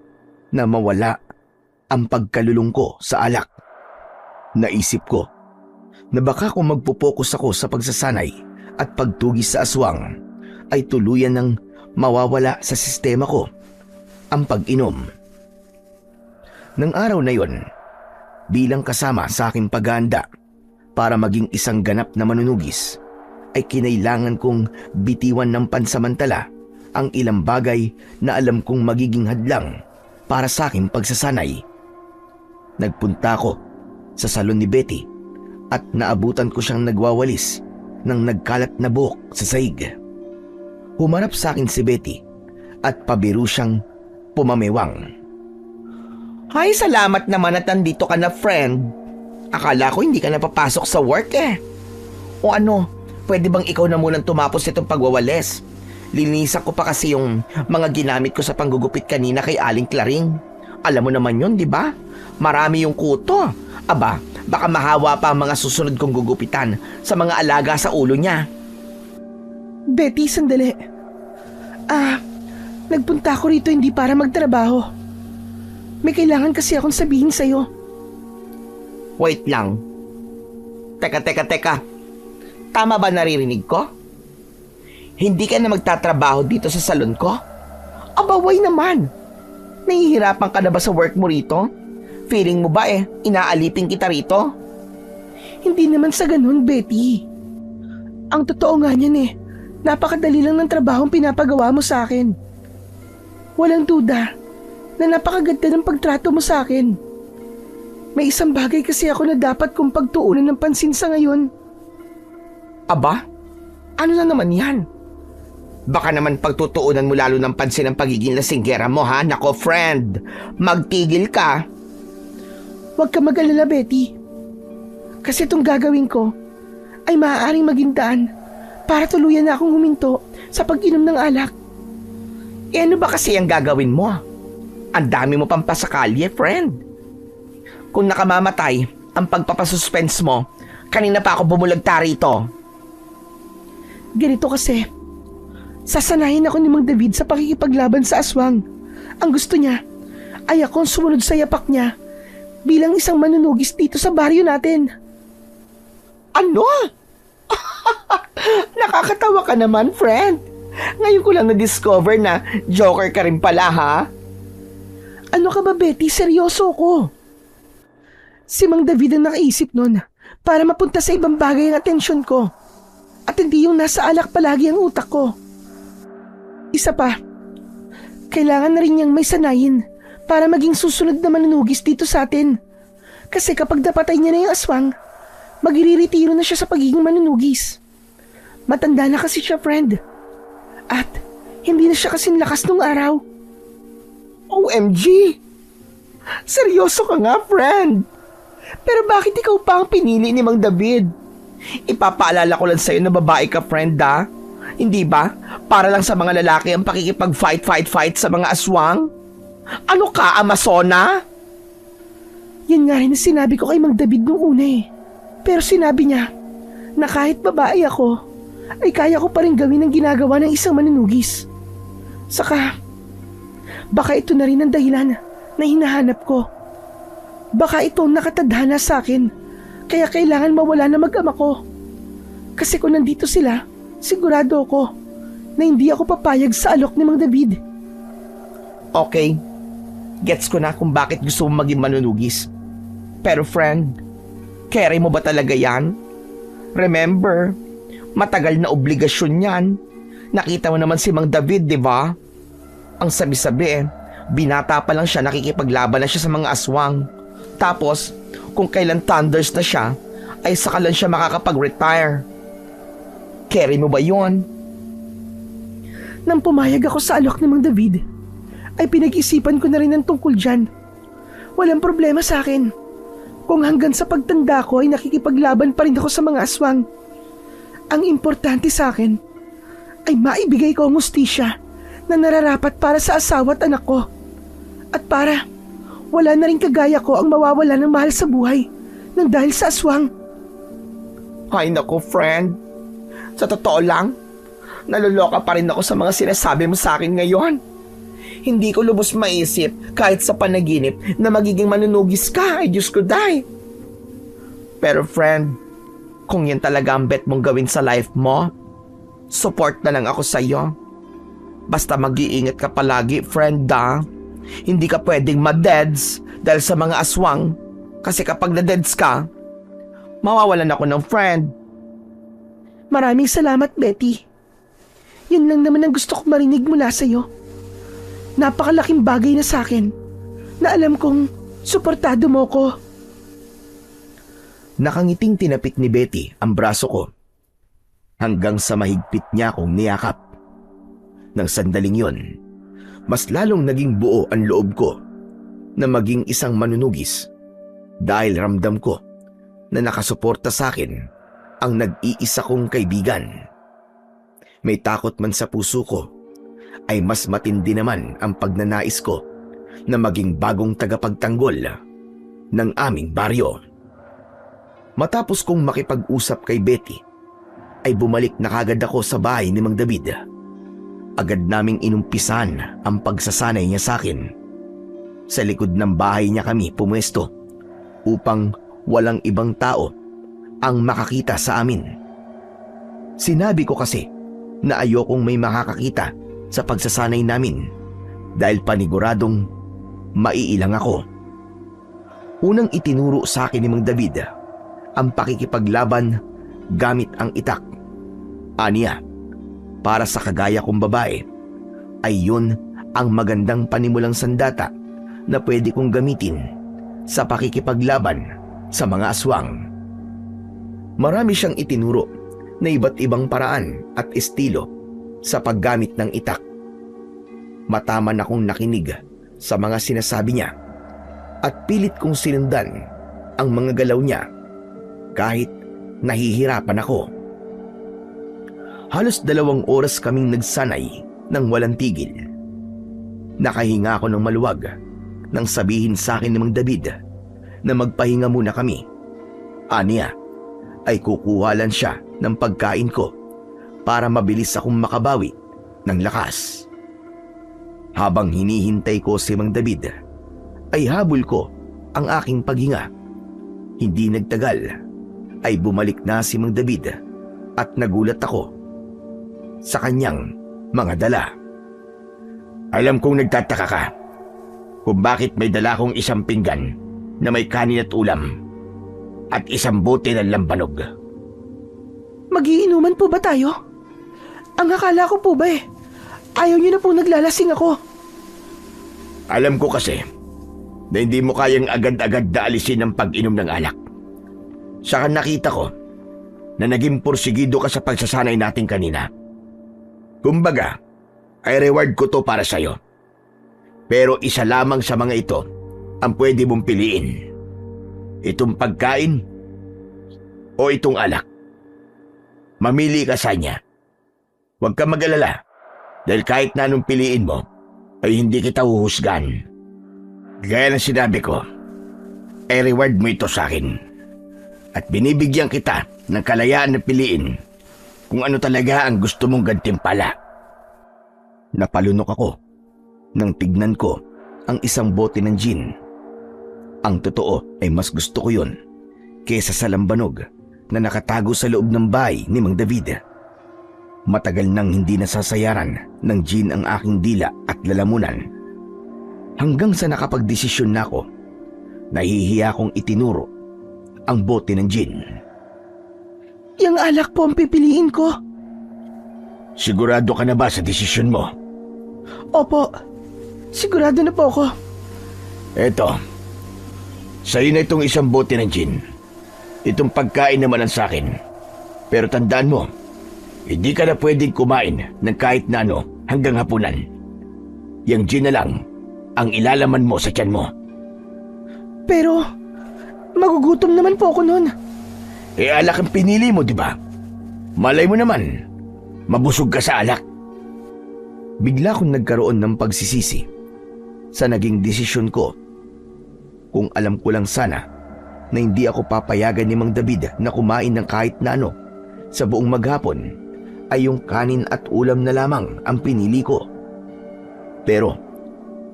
na mawala ang pagkalulong ko sa alak. Naisip ko na baka kung magpo-focus ako sa pagsasanay at pagtugis sa aswang, ay tuluyan ng mawawala sa sistema ko ang pag-inom. Nang araw na yon, bilang kasama sa aking paghahanda para maging isang ganap na manunugis, ay kinailangan kong bitiwan ng pansamantala ang ilang bagay na alam kong magiging hadlang para sa aking pagsasanay. Nagpunta ako sa salon ni Betty at naabutan ko siyang nagwawalis ng nagkalat na buhok sa sahig. Humarap sa akin si Betty at pabiro siyang pumamewang. Ay, salamat naman at nandito ka na, friend. Akala ko hindi ka na papasok sa work eh. O ano, pwede bang ikaw na munang tumapos itong pagwawalis? Linisan ko pa kasi yung mga ginamit ko sa panggugupit kanina kay Aling Claring. Alam mo naman yun, di ba? Marami yung kuto. Aba, baka mahawa pa ang mga susunod kong gugupitan sa mga alaga sa ulo niya. Betty, sandali. Nagpunta ako rito hindi para magtrabaho. May kailangan kasi akong sabihin sa'yo. Wait lang. Teka. Tama ba naririnig ko? Hindi ka na magtatrabaho dito sa salon ko? Aba, why naman? Nahihirapan ka na ba sa work mo rito? Feeling mo ba inaalipin kita rito? Hindi naman sa ganun, Betty. Ang totoo nga niyan napakadali lang ng trabahong pinapagawa mo sa akin. Walang duda na napakaganda ng pagtrato mo sa akin. May isang bagay kasi ako na dapat kong pagtuunan ng pansin sa ngayon. Aba, ano na naman yan? Baka naman pagtutuunan mo lalo ng pansin ang pagiging lasinggera mo, ha? Nako, friend, magtigil ka. Huwag ka mag-alala, Betty. Kasi itong gagawin ko ay maaaring maging daan para tuluyan na akong huminto sa pag-inom ng alak. Ano ba kasi ang gagawin mo? Ang dami mo pang pasakalye, friend. Kung nakamamatay ang pagpapasuspense mo, kanina pa ako bumulagta rito. Ganito kasi, sasanayin ako ni Mang David sa pakikipaglaban sa aswang. Ang gusto niya ay akong sumunod sa yapak niya bilang isang manunugis dito sa baryo natin. Ano? Nakakatawa ka naman, friend. Ngayon ko lang na-discover na joker ka rin pala, ha? Ano ka ba, Betty? Seryoso ko. Si Mang David ang nakaisip nun para mapunta sa ibang bagay ang atensyon ko. At hindi yung nasa alak palagi ang utak ko. Isa pa, kailangan na rin niyang may sanayin para maging susunod na manunugis dito sa atin. Kasi kapag napatay niya na yung aswang, magiriretiro na siya sa pagiging manunugis. Matanda na kasi siya, friend. At hindi na siya kasing lakas nung araw. OMG! Seryoso ka nga, friend. Pero bakit ikaw pa ang pinili ni Mang David? Ipapaalala ko lang sa'yo na babae ka, friend, ha? Hindi ba? Para lang sa mga lalaki ang pakikipag-fight sa mga aswang? Ano ka, Amazona? Yan nga rin ang sinabi ko kay Mang David nung una Pero sinabi niya na kahit babae ako, ay kaya ko pa rin gawin ang ginagawa ng isang manunugis. Saka, baka ito na rin ang dahilan na hinahanap ko. Baka ito ang nakatadhana sa akin, kaya kailangan mawala na mag-ama ko. Kasi kung nandito sila, sigurado ako na hindi ako papayag sa alok ni Mang David. Okay, gets ko na kung bakit gusto mong maging manunugis. Pero friend, carry mo ba talaga yan? Remember, matagal na obligasyon yan. Nakita mo naman si Mang David, di ba? Ang sabi-sabi binata pa lang siya, nakikipaglaban na siya sa mga aswang. Tapos, kung kailan thunders na siya, ay saka lang siya makakapag-retire. Carry mo ba yun? Nang pumayag ako sa alok ni Mang David, ay pinag-isipan ko na rin ang tungkol dyan. Walang problema sa akin. kung hanggang sa pagtanda ko ay nakikipaglaban pa rin ako sa mga aswang. Ang importante sa akin ay maibigay ko ang hustisya na nararapat para sa asawa at anak ko. At para wala na rin kagaya ko ang mawawala ng mahal sa buhay nang dahil sa aswang. Ay nako, friend. Sa totoo lang, naluloka pa rin ako sa mga sinasabi mo sa akin ngayon. Hindi ko lubos maisip kahit sa panaginip na magiging manunugis ka. Ay Diyos ko, day. Pero friend, kung yan talaga ang bet mong gawin sa life mo, support na lang ako sa iyo. Basta mag-iingat ka palagi, friend, da. Hindi ka pwedeng ma-deads dahil sa mga aswang. Kasi kapag na-deads ka, mawawalan ako ng friend. Maraming salamat, Betty. Yun lang naman ang gusto kong marinig mula sa'yo. Napakalaking bagay na sa akin na alam kong suportado mo ko. Nakangiting tinapik ni Betty ang braso ko hanggang sa mahigpit niya akong niyakap. Nang sandaling yon, mas lalong naging buo ang loob ko na maging isang manunugis dahil ramdam ko na nakasuporta sa akin ang nag-iisa kong kaibigan. May takot man sa puso ko, ay mas matindi naman ang pagnanais ko na maging bagong tagapagtanggol ng aming baryo. Matapos kong makipag-usap kay Betty, ay bumalik na kagad ako sa bahay ni Mang David. Agad naming inumpisan ang pagsasanay niya sa akin. Sa likod ng bahay niya kami pumwesto upang walang ibang tao ang makakita sa amin. Sinabi ko kasi na ayokong may makakakita sa pagsasanay namin dahil paniguradong maiilang ako. Unang itinuro sa akin ni Mang David ang pakikipaglaban gamit ang itak. Aniya, para sa kagaya kong babae, ay yun ang magandang panimulang sandata na pwede kong gamitin sa pakikipaglaban sa mga aswang. Marami siyang itinuro na iba't ibang paraan at estilo sa paggamit ng itak. Mataman akong nakinig sa mga sinasabi niya at pilit kong sinundan ang mga galaw niya kahit nahihirapan ako. Halos 2 oras kaming nagsanay ng walang tigil. Nakahinga ako ng maluwag nang sabihin sa akin ni Mang David na magpahinga muna kami. Aniya, ay kukuha lang siya ng pagkain ko para mabilis akong makabawi ng lakas. Habang hinihintay ko si Mang David, ay habol ko ang aking paghinga. Hindi nagtagal, ay bumalik na si Mang David at nagulat ako sa kanyang mga dala. Alam kong nagtataka ka kung bakit may dala kong isang pinggan na may kanin at ulam at isang bote ng lambanog. Magiinuman po ba tayo? Ang akala ko po ba ayaw niyo na po naglalasing ako. Alam ko kasi na hindi mo kayang agad-agad na alisin ang pag-inom ng alak. Saka nakita ko na naging porsigido ka sa pagsasanay natin kanina. Kumbaga, ay reward ko to para sa'yo. Pero isa lamang sa mga ito ang pwede mong piliin. Itong pagkain o itong alak. Mamili ka sa niya. Huwag ka mag-alala dahil kahit na anong piliin mo ay hindi kita huhusgan. Gaya ng sinabi ko, ay reward mo ito sa akin. At binibigyan kita ng kalayaan na piliin kung ano talaga ang gusto mong gantimpala. Napalunok ako nang tignan ko ang isang bote ng gin. Ang totoo ay mas gusto ko yun kesa sa lambanog na nakatago sa loob ng bahay ni Mang David. Matagal nang hindi nasasayaran ng gin ang aking dila at lalamunan. Hanggang sa nakapagdesisyon na ako, nahihiya kong itinuro ang bote ng gin. Yang alak po ang pipiliin ko. Sigurado ka na ba sa desisyon mo? Opo, sigurado na po ako. Eto, sa'yo na itong isang bote ng gin. Itong pagkain naman ang sakin. Pero tandaan mo, hindi ka na pwedeng kumain ng kahit na ano hanggang hapunan. Yang gin na lang ang ilalaman mo sa tiyan mo. Pero, Magugutom naman po ako noon. Alak ang pinili mo, di ba? Malay mo naman, mabusog ka sa alak. Bigla akong nagkaroon ng pagsisisi sa naging desisyon ko. Kung alam ko lang sana na hindi ako papayagan ni Mang David na kumain ng kahit na ano sa buong maghapon, ay yung kanin at ulam na lamang ang pinili ko. Pero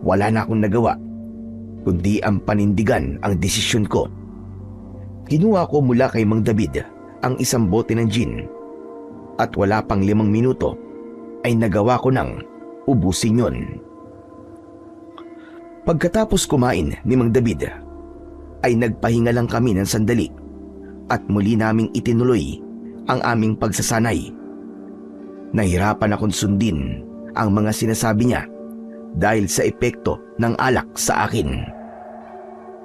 wala na akong nagawa kundi ang panindigan ang desisyon ko. Kinuha ko mula kay Mang David ang isang bote ng gin at wala pang 5 minuto ay nagawa ko nang ubusin yon. Pagkatapos kumain ni Mang David ay nagpahinga lang kami ng sandali at muli naming itinuloy ang aming pagsasanay. Nahirapan akong sundin ang mga sinasabi niya dahil sa epekto ng alak sa akin.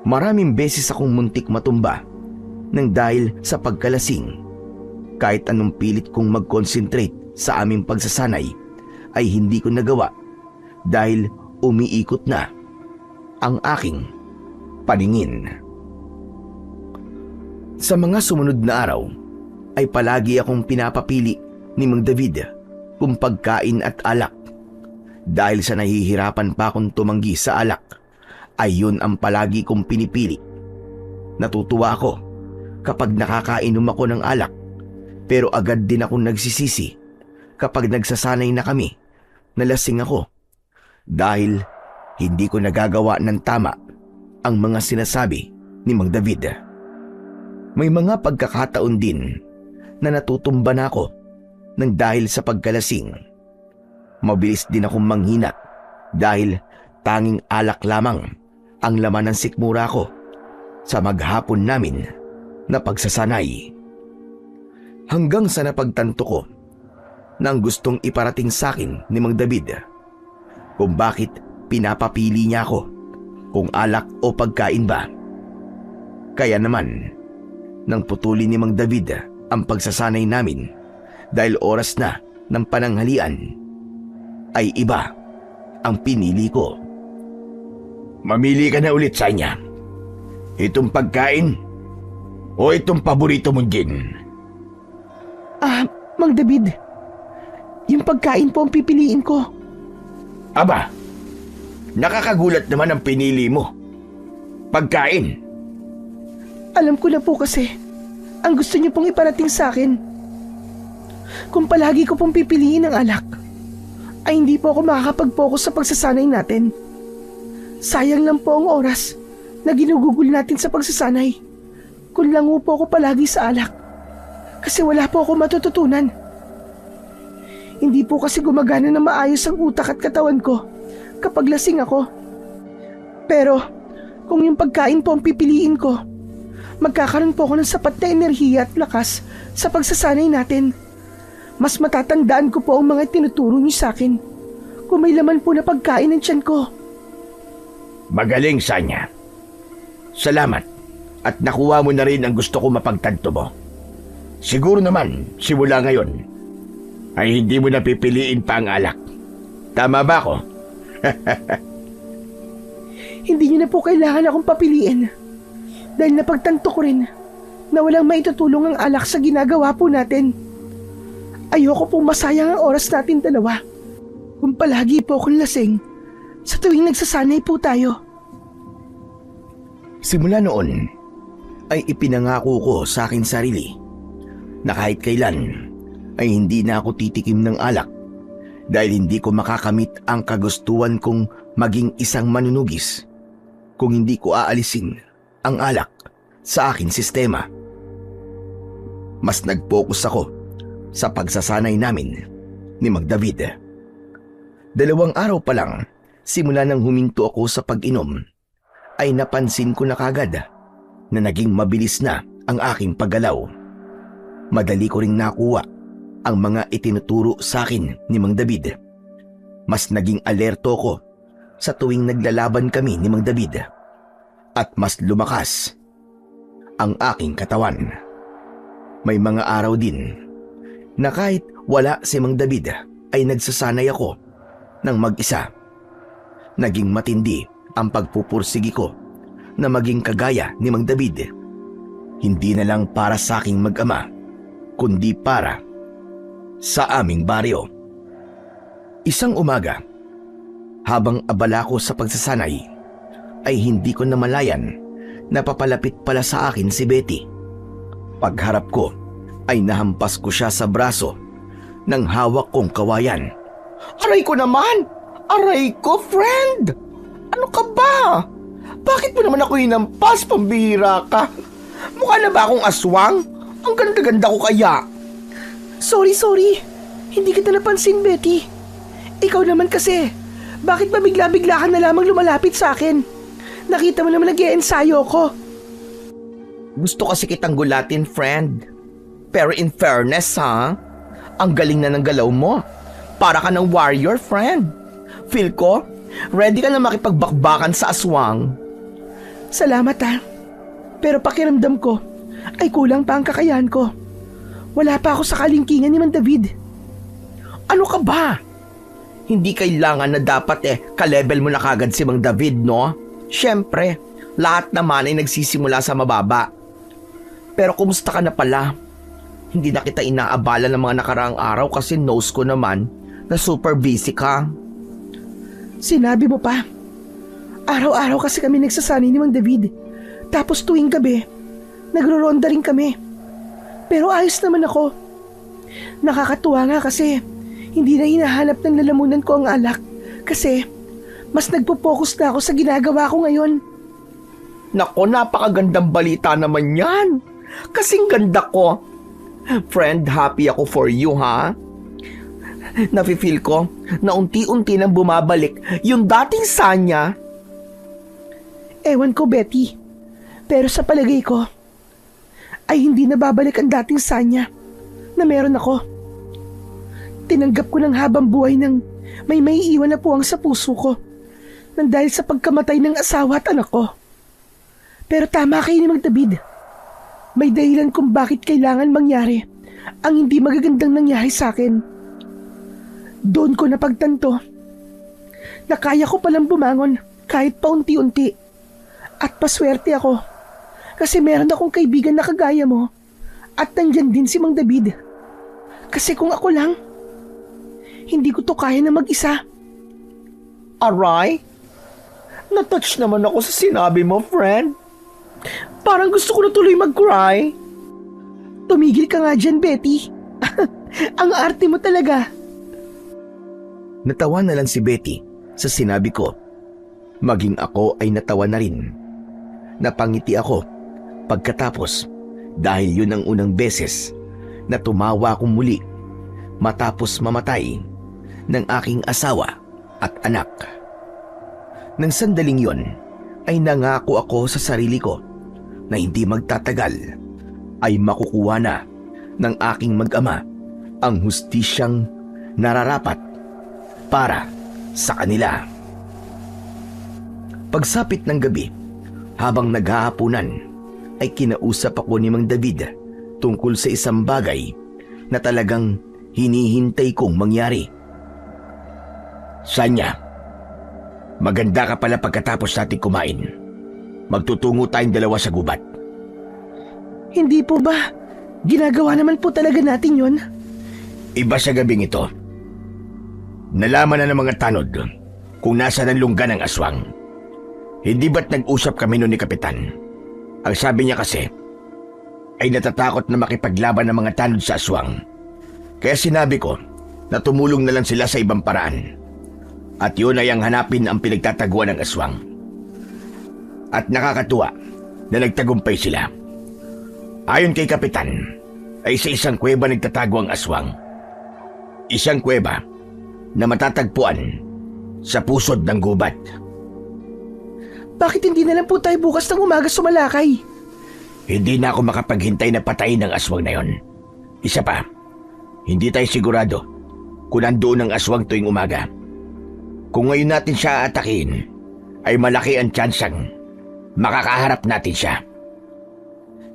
Maraming beses akong muntik matumba nang dahil sa pagkalasing. Kahit anong pilit kong mag-concentrate sa aming pagsasanay ay hindi ko nagawa dahil umiikot na ang aking paningin. Sa mga sumunod na araw ay palagi akong pinapapili ni Mang David kung pagkain at alak. Dahil sa nahihirapan pa akong tumanggi sa alak, ay yun ang palagi kong pinipili. Natutuwa ako kapag nakakainom ako ng alak, pero agad din akong nagsisisi kapag nagsasanay na kami na lasing ako dahil hindi ko nagagawa ng tama ang mga sinasabi ni Mang David. May mga pagkakataon din na natutumba na ako nang dahil sa pagkalasing. Mabilis din akong manghina dahil tanging alak lamang ang laman ng sikmura ko sa maghapon namin na pagsasanay. Hanggang sa napagtanto ko na ang gustong iparating sa akin ni Mang David kung bakit pinapapili niya ako kung alak o pagkain ba. Kaya naman, nang putulin ni Mang David ang pagsasanay namin dahil oras na ng pananghalian, ay iba ang pinili ko. Mamili ka na ulit sa niya. Itong pagkain o itong paborito mong gin? Mang David, yung pagkain po ang pipiliin ko. Aba, nakakagulat naman ang pinili mo. Pagkain. Alam ko na po kasi ang gusto niyo pong iparating sa akin. Kung palagi ko pong pipiliin ang alak, ay hindi po ako makakapag-focus sa pagsasanay natin. Sayang lang po ang oras na ginugugol natin sa pagsasanay kung lango po ako palagi sa alak, kasi wala po ako matututunan. Hindi po kasi gumagana na maayos ang utak at katawan ko kapag lasing ako. Pero kung yung pagkain po ang pipiliin ko, magkakaroon po ako ng sapat na enerhiya at lakas sa pagsasanay natin. Mas matatandaan ko po ang mga tinuturo niyo sa akin kung may laman po na pagkain ng tiyan ko. Magaling, Sanya. Salamat at nakuha mo na rin ang gusto ko mapagtanto mo. Siguro naman, simula ngayon, ay hindi mo na pipiliin pa ang alak. Tama ba ako? Hindi niyo na po kailangan akong papiliin dahil napagtanto ko rin na walang maitutulong ang alak sa ginagawa po natin. Ayoko pong masayang ang oras natin dalawa kung palagi po akong lasing sa tuwing nagsasanay po tayo. Simula noon ay ipinangako ko sa akin sarili na kahit kailan ay hindi na ako titikim ng alak dahil hindi ko makakamit ang kagustuhan kong maging isang manunugis kung hindi ko aalisin ang alak sa aking sistema. Mas nag-focus ako sa pagsasanay namin ni Mang David. 2 araw pa lang simula nang huminto ako sa pag-inom ay napansin ko na kagad na naging mabilis na ang aking paggalaw. Madali ko ring nakuha ang mga itinuturo sa akin ni Mang David. Mas naging alerto ko sa tuwing naglalaban kami ni Mang David at mas lumakas ang aking katawan. May mga araw din na kahit wala si Mang David ay nagsasanay ako ng mag-isa. Naging matindi ang pagpupursigi ko na maging kagaya ni Mang David Hindi na lang para sa aking mag-ama, kundi para sa aming baryo. Isang umaga, habang abala ko sa pagsasanay, ay hindi ko namalayan na papalapit pala sa akin si Betty. Pagharap ko ay nahampas ko siya sa braso ng hawak kong kawayan. Aray ko naman! Aray ko, friend! Ano ka ba? Bakit mo naman ako hinampas? Pambihira ka! Mukha na ba akong aswang? Ang ganda-ganda ko kaya! Sorry. Hindi kita napansin, Betty. Ikaw naman kasi. Bakit ba bigla-bigla ka na lamang lumalapit sa akin? Nakita mo naman nag-iensayo ko. Gusto kasi kitang gulatin, friend. Pero in fairness, ha? Ang galing na ng galaw mo. Para ka ng warrior, friend. Feel ko, ready ka na makipagbakbakan sa aswang. Salamat ha. Pero pakiramdam ko ay kulang pa ang kakayahan ko. Wala pa ako sa kalingkingan ni Man David. Ano ka ba? Hindi kailangan na dapat ka-level mo na kagad si Mang David, no? Siyempre, lahat naman ay nagsisimula sa mababa. Pero kumusta ka na pala? Hindi na kita inaabala ng mga nakaraang araw kasi knows ko naman na super busy ka. Sinabi mo pa. Araw-araw kasi kami nagsasanay ni Mang David. Tapos tuwing gabi, nagro-ronda rin kami. Pero ayos naman ako. Nakakatuwa nga kasi hindi na hinahanap ng lalamunan ko ang alak. Kasi mas nagpo-focus na ako sa ginagawa ko ngayon. Nako, napakagandang balita naman yan. Kasing ganda ko. Friend, happy ako for you, ha? Nafe-feel ko na unti-unti nang bumabalik yung dating Sanya. Ewan ko, Betty. Pero sa palagay ko, ay hindi na babalik ang dating Sanya na meron ako. Tinanggap ko ng habang buhay ng may maiiwan na puwang sa puso ko nang dahil sa pagkamatay ng asawa at anak ko. Pero tama kayo ni Mang David. May dahilan kung bakit kailangan mangyari ang hindi magagandang nangyari sa akin. Doon ko napagtanto na kaya ko palang bumangon kahit paunti-unti. At paswerte ako kasi meron akong kaibigan na kagaya mo at nandyan din si Mang David. Kasi kung ako lang, hindi ko to kaya na mag-isa. Aray? Natouch naman ako sa sinabi mo, friend. Parang gusto ko na tuloy mag-cry. Tumigil ka nga dyan, Betty. Ang arte mo talaga. Natawa na lang si Betty sa sinabi ko. Maging ako ay natawa na rin. Napangiti ako pagkatapos dahil yun ang unang beses na tumawa akong muli matapos mamatay ng aking asawa at anak. Nang sandaling yon ay nangako ako sa sarili ko na hindi magtatagal ay makukuha na ng aking mag-ama ang hustisyang nararapat para sa kanila. Pagsapit ng gabi, habang naghahapunan, ay kinausap ako ni Mang David tungkol sa isang bagay na talagang hinihintay kong mangyari. Sanya, maganda ka pala pagkatapos natin kumain. Magtutungo tayong dalawa sa gubat. Hindi po ba? Ginagawa naman po talaga natin yon. Iba sa gabing ito. Nalaman na ng mga tanod kung nasa ng lungga ng aswang. Hindi ba't nag-usap kami noon ni Kapitan? Ang sabi niya kasi ay natatakot na makipaglaban ng mga tanod sa aswang. Kaya sinabi ko na tumulong na lang sila sa ibang paraan. At yun ay ang hanapin ang pinagtataguan ng aswang. At nakakatuwa na nagtagumpay sila. Ayon kay Kapitan, ay sa isang kuweba nagtatago ang aswang. Isang kuweba na matatagpuan sa pusod ng gubat. Bakit hindi na lang po tayo bukas ng umaga sumalakay? Hindi na ako makapaghintay na patayin ng aswang na yon. Isa pa, hindi tayo sigurado kung nandoon ang aswang tuwing umaga. Kung ngayon natin siya atakin, ay malaki ang tsansang makakaharap natin siya.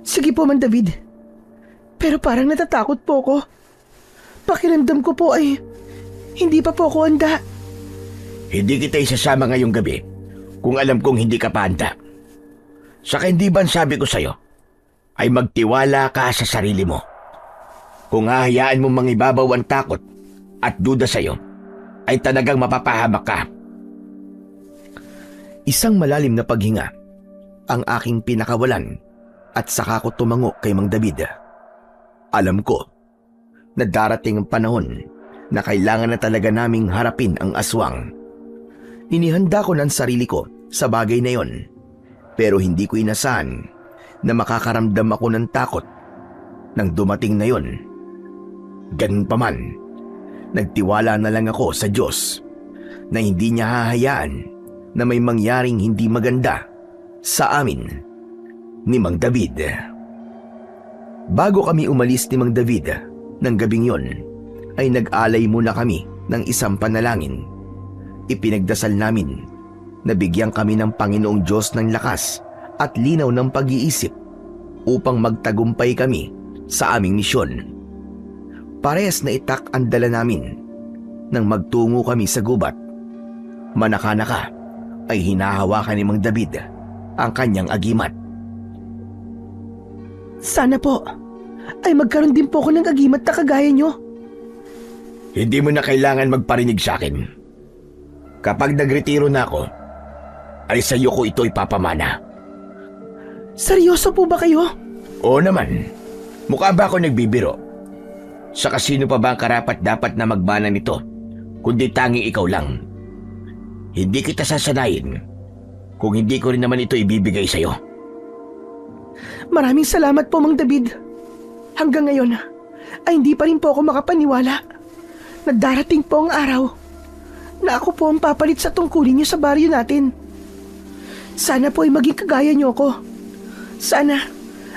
Sige po, Man David. Pero parang natatakot po ako. Pakiramdam ko po ay hindi pa po ako handa. Hindi kita isasama ngayong gabi kung alam kong hindi ka pa handa. Saka hindi ba sabi ko sa'yo ay magtiwala ka sa sarili mo. Kung hahayaan mo mangibabaw ang takot at duda sa'yo, ay talagang mapapahamak ka. Isang malalim na paghinga ang aking pinakawalan at saka ko tumango kay Mang David. Alam ko na darating ang panahon na kailangan na talaga naming harapin ang aswang. Inihanda ko ng sarili ko sa bagay na yon, pero hindi ko inasahan na makakaramdam ako ng takot nang dumating na yon. Ganun pa man, nagtiwala na lang ako sa Diyos na hindi niya hahayaan na may mangyaring hindi maganda sa amin ni Mang David. Bago kami umalis ni Mang David ng gabing yon, ay nag-alay muna kami ng isang panalangin. Ipinagdasal namin na bigyan kami ng Panginoong Diyos ng lakas at linaw ng pag-iisip upang magtagumpay kami sa aming misyon. Parehas na itak ang dala namin nang magtungo kami sa gubat. Manaka-naka ay hinahawakan ni Mang David ang kanyang agimat. Sana po ay magkaroon din po ako ng agimat na kagaya nyo. Hindi mo na kailangan magparinig sa akin. Kapag nagretiro na ako, ay sa iyo ko ito ipapamana. Seryoso po ba kayo? Oo naman. Mukha ba ako nagbibiro? Saka sino pa ba ang karapat-dapat na magbana nito, kundi tanging ikaw lang? Hindi kita sasanayin kung hindi ko rin naman ito ibibigay sa'yo. Maraming salamat po, Mang David. Hanggang ngayon ay hindi pa rin po ako makapaniwala na darating po ang araw na ako po ang papalit sa tungkulin niyo sa baryo natin. Sana po ay maging kagaya niyo ako. Sana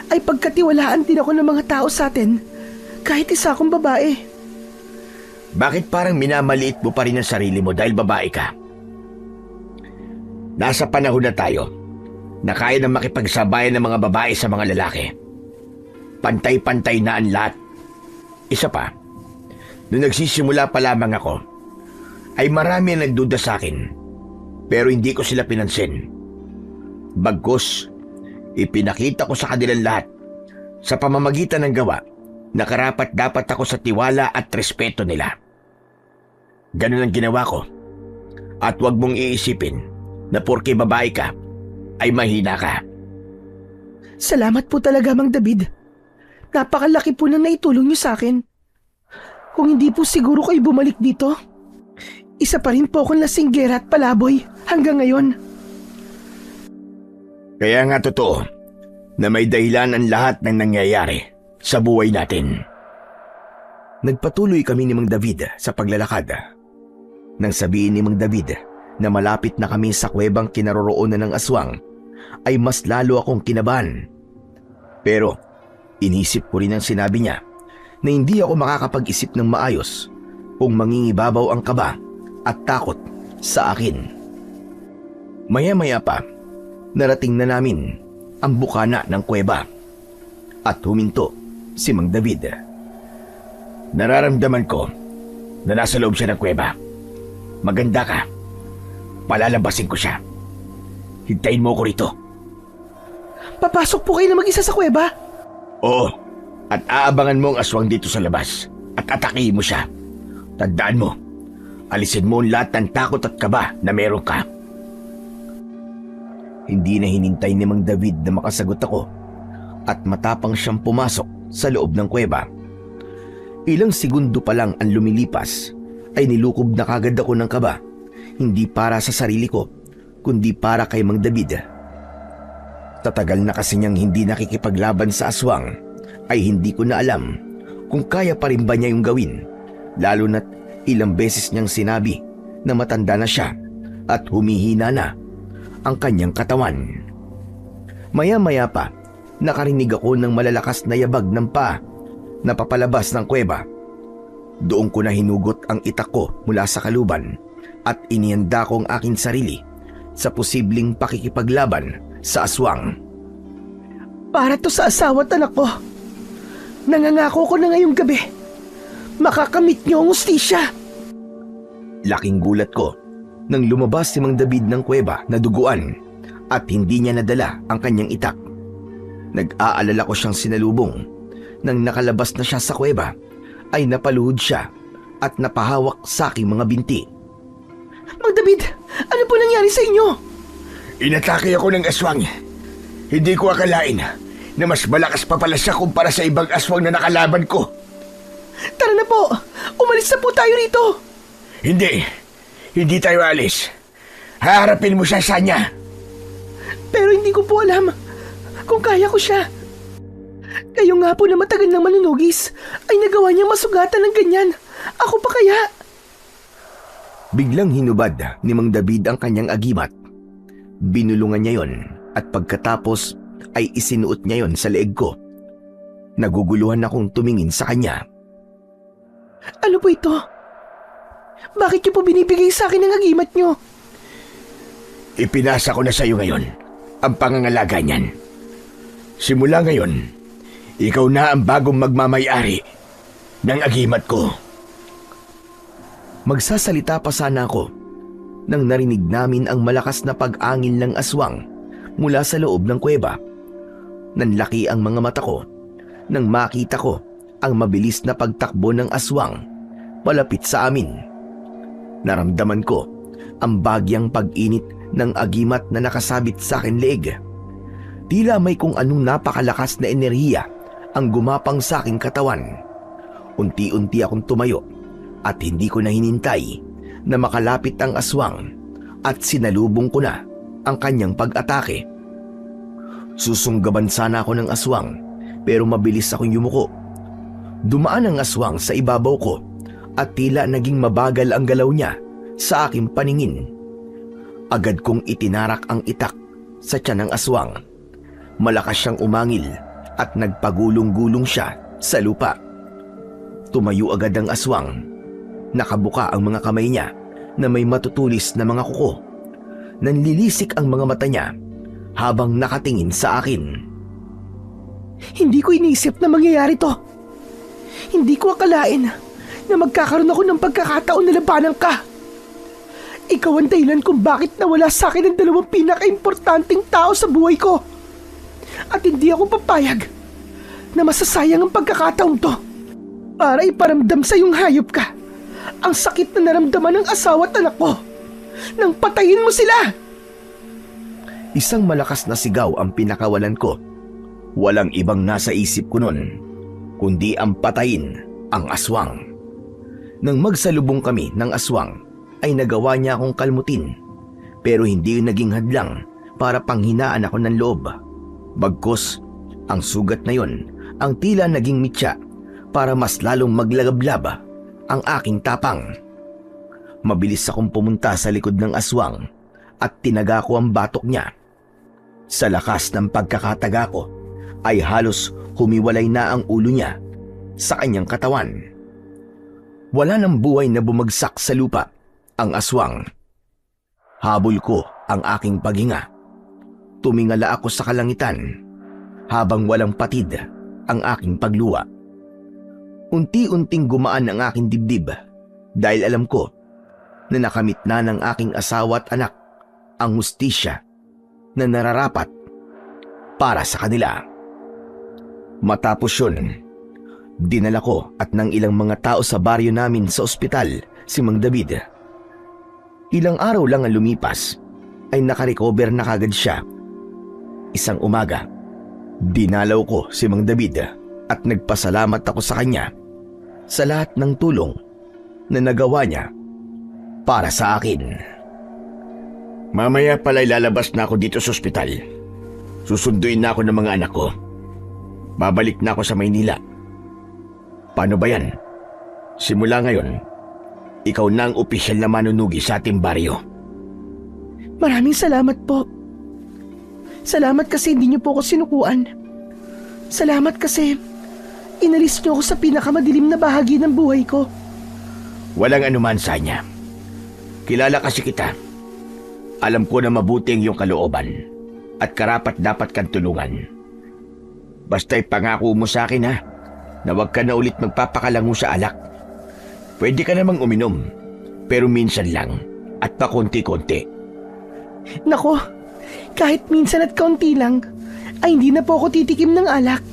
ay pagkatiwalaan din ako ng mga tao sa atin kahit isa akong babae. Bakit parang minamaliit mo pa rin ang sarili mo dahil babae ka? Nasa panahon na tayo na kaya na makipagsabayan ng mga babae sa mga lalaki. Pantay-pantay na ang lahat. Isa pa, nung nagsisimula pa lamang ako, ay marami ang nagduda sa akin, pero hindi ko sila pinansin. Bagkus, ipinakita ko sa kanilang lahat sa pamamagitan ng gawa na karapat-dapat ako sa tiwala at respeto nila. Ganun ang ginawa ko. At huwag mong iisipin na porke babae ka, ay mahina ka. Salamat po talaga, Mang David. Napakalaki po nang naitulong niyo sa akin. Kung hindi po siguro kayo bumalik dito, isa pa rin po akong lasinggera at palaboy hanggang ngayon. Kaya nga totoo na may dahilan ang lahat ng nangyayari sa buhay natin. Nagpatuloy kami ni Mang David sa paglalakad. Nang sabihin ni Mang David na malapit na kami sa kuwebang kinaroroonan ng aswang, ay mas lalo akong kinabahan. Pero inisip ko rin ang sinabi niya na hindi ako makakapag-isip ng maayos kung mangingibabaw ang kaba at takot sa akin. Maya-maya pa, narating na namin ang bukana ng kuweba at huminto si Mang David. Nararamdaman ko na nasa loob siya ng kuweba. Maganda ka. Palalabasin ko siya. Hintayin mo ko rito. Papasok po kayo na mag-isa sa kuweba? Oo, at aabangan mo ang aswang dito sa labas at atakihin mo siya. Tandaan mo, alisin mo ang lahat ng takot at kaba na meron ka. Hindi na hinintay ni Mang David na makasagot ako at matapang siyang pumasok sa loob ng kuweba. Ilang segundo pa lang ang lumilipas ay nilukob na kagad ako ng kaba, hindi para sa sarili ko kundi para kay Mang David. Tatagal na kasi niyang hindi nakikipaglaban sa aswang ay hindi ko na alam kung kaya pa rin ba niya yung gawin, lalo na't ilang beses niyang sinabi na matanda na siya at humihina na ang kanyang katawan. Maya-maya pa, nakarinig ako ng malalakas na yabag ng paa na papalabas ng kuweba. Doon ko na hinugot ang itak ko mula sa kaluban at inihanda ko ang aking sarili sa posibleng pakikipaglaban sa aswang. Para to sa asawa at anak ko. Nangangako ko na ngayong gabi. Makakamit niyo ang ustisya. Laking gulat ko nang lumabas si Mang David ng kuweba na duguan at hindi niya nadala ang kanyang itak. Nag-aalala ko siyang sinalubong. Nang nakalabas na siya sa kuweba, ay napaluhod siya at napahawak sa aking mga binti. Mang David, ano po nangyari sa inyo? Inatake ako ng aswang. Hindi ko akalain na mas malakas pa pala siya kumpara sa ibang aswang na nakalaban ko. Tara na po, umalis na po tayo rito. Hindi tayo alis. Haharapin mo siya, Sanya. Pero hindi ko po alam kung kaya ko siya. Kayo nga po na matagal ng manunugis ay nagawa niyang masugatan ng ganyan. Ako pa kaya? Biglang hinubad ni Mang David ang kanyang agimat. Binulungan niya yon at pagkatapos ay isinuot niya yon sa leeg ko. Naguguluhan akong tumingin sa kanya. Ano po ito? Bakit niyo po binibigay sa akin ang agimat niyo? Ipinasa ko na sa iyo ngayon ang pangangalaga niyan. Simula ngayon, ikaw na ang bagong magmamayari ng agimat ko. Magsasalita pa sana ako nang narinig namin ang malakas na pag-angil ng aswang mula sa loob ng kuweba. Nanlaki ang mga mata ko nang makita ko ang mabilis na pagtakbo ng aswang palapit sa amin. Naramdaman ko ang bagyang pag-init ng agimat na nakasabit sa akin leeg. Tila may kung anong napakalakas na enerhiya ang gumapang sa aking katawan. Unti-unti akong tumayo at hindi ko na hinintay na makalapit ang aswang at sinalubong ko na ang kanyang pag-atake. Susunggaban sana ako ng aswang pero mabilis akong yumuko. Dumaan ang aswang sa ibabaw ko at tila naging mabagal ang galaw niya sa aking paningin. Agad kong itinarak ang itak sa tiyan ng aswang. Malakas siyang umangil at nagpagulong-gulong siya sa lupa. Tumayo agad ang aswang. Nakabuka ang mga kamay niya na may matutulis na mga kuko. Nanlilisik ang mga mata niya habang nakatingin sa akin. Hindi ko inisip na mangyayari to. Hindi ko akalain na magkakaroon ako ng pagkakataon na labanan ka. Ikaw ang dahilan kung bakit nawala sa akin ang dalawang pinaka-importanting tao sa buhay ko. At hindi ako papayag na masasayang ang pagkakataon to para iparamdam sa iyong hayop ka ang sakit na naramdaman ng asawa at anak ko nang patayin mo sila. Isang malakas na sigaw ang pinakawalan ko. Walang ibang nasa isip ko nun, kundi ang patayin ang aswang. Nang magsalubong kami ng aswang, ay nagawa niya akong kalmutin, pero hindi yun naging hadlang para panghinaan ako ng loob. Bagkus, ang sugat na yon ang tila naging mitya para mas lalong maglagablab ang aking tapang. Mabilis akong pumunta sa likod ng aswang at tinaga ko ang batok niya. Sa lakas ng pagkakataga ko ay halos humiwalay na ang ulo niya sa kanyang katawan. Wala nang buhay na bumagsak sa lupa ang aswang. Habol ko ang aking paghinga. Tumingala ako sa kalangitan habang walang patid ang aking pagluwa. Unti-unting gumaan ang aking dibdib dahil alam ko na nakamit na ng aking asawa at anak ang hustisya na nararapat para sa kanila. Matapos yun, dinala ko at ng ilang mga tao sa baryo namin sa ospital si Mang David. Ilang araw lang ang lumipas ay nakarecover na kagad siya. Isang umaga, dinalaw ko si Mang David at nagpasalamat ako sa kanya sa lahat ng tulong na nagawa niya para sa akin. Mamaya pala'y lalabas na ako dito sa ospital. Susunduin na ako ng mga anak ko. Babalik na ako sa Maynila. Paano ba yan? Simula ngayon, ikaw na ang opisyal na manunugi sa ating baryo. Maraming salamat po. Salamat kasi hindi niyo po ako sinukuan. Salamat kasi inalis niyo ako sa pinakamadilim na bahagi ng buhay ko. Walang anuman, Sanya. Kilala kasi kita. Alam ko na mabuti ang iyong kalooban at karapat dapat kang tulungan. Basta'y pangako mo sa akin, ha, na huwag ka na ulit magpapakalango sa alak. Pwede ka namang uminom, pero minsan lang at pakonti-konti. Nako, kahit minsan at kaunti lang, ay hindi na po ako titikim ng alak.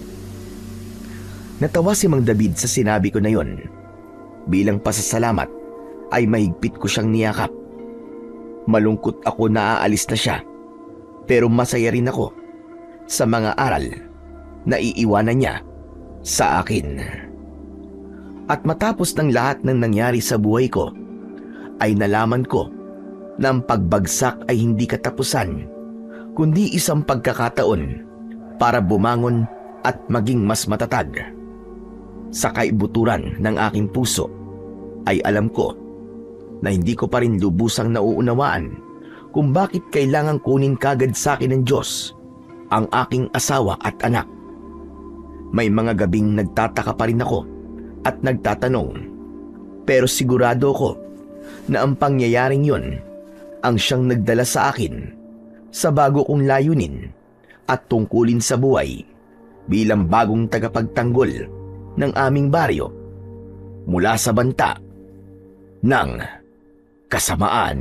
Natawa si Mang David sa sinabi ko na yon. Bilang pasasalamat ay mahigpit ko siyang niyakap. Malungkot ako na aalis na siya, pero masaya rin ako sa mga aral na iiwanan niya sa akin. At matapos ng lahat ng nangyari sa buhay ko, ay nalaman ko na ang pagbagsak ay hindi katapusan, kundi isang pagkakataon para bumangon at maging mas matatag. Sa kaibuturan ng aking puso ay alam ko na hindi ko pa rin lubusang nauunawaan kung bakit kailangang kunin kagad sa akin ng Diyos ang aking asawa at anak. May mga gabing nagtataka pa rin ako at nagtatanong, pero sigurado ko na ang pangyayaring yon ang siyang nagdala sa akin sa bago kong layunin at tungkulin sa buhay bilang bagong tagapagtanggol ng aming baryo mula sa banta ng kasamaan.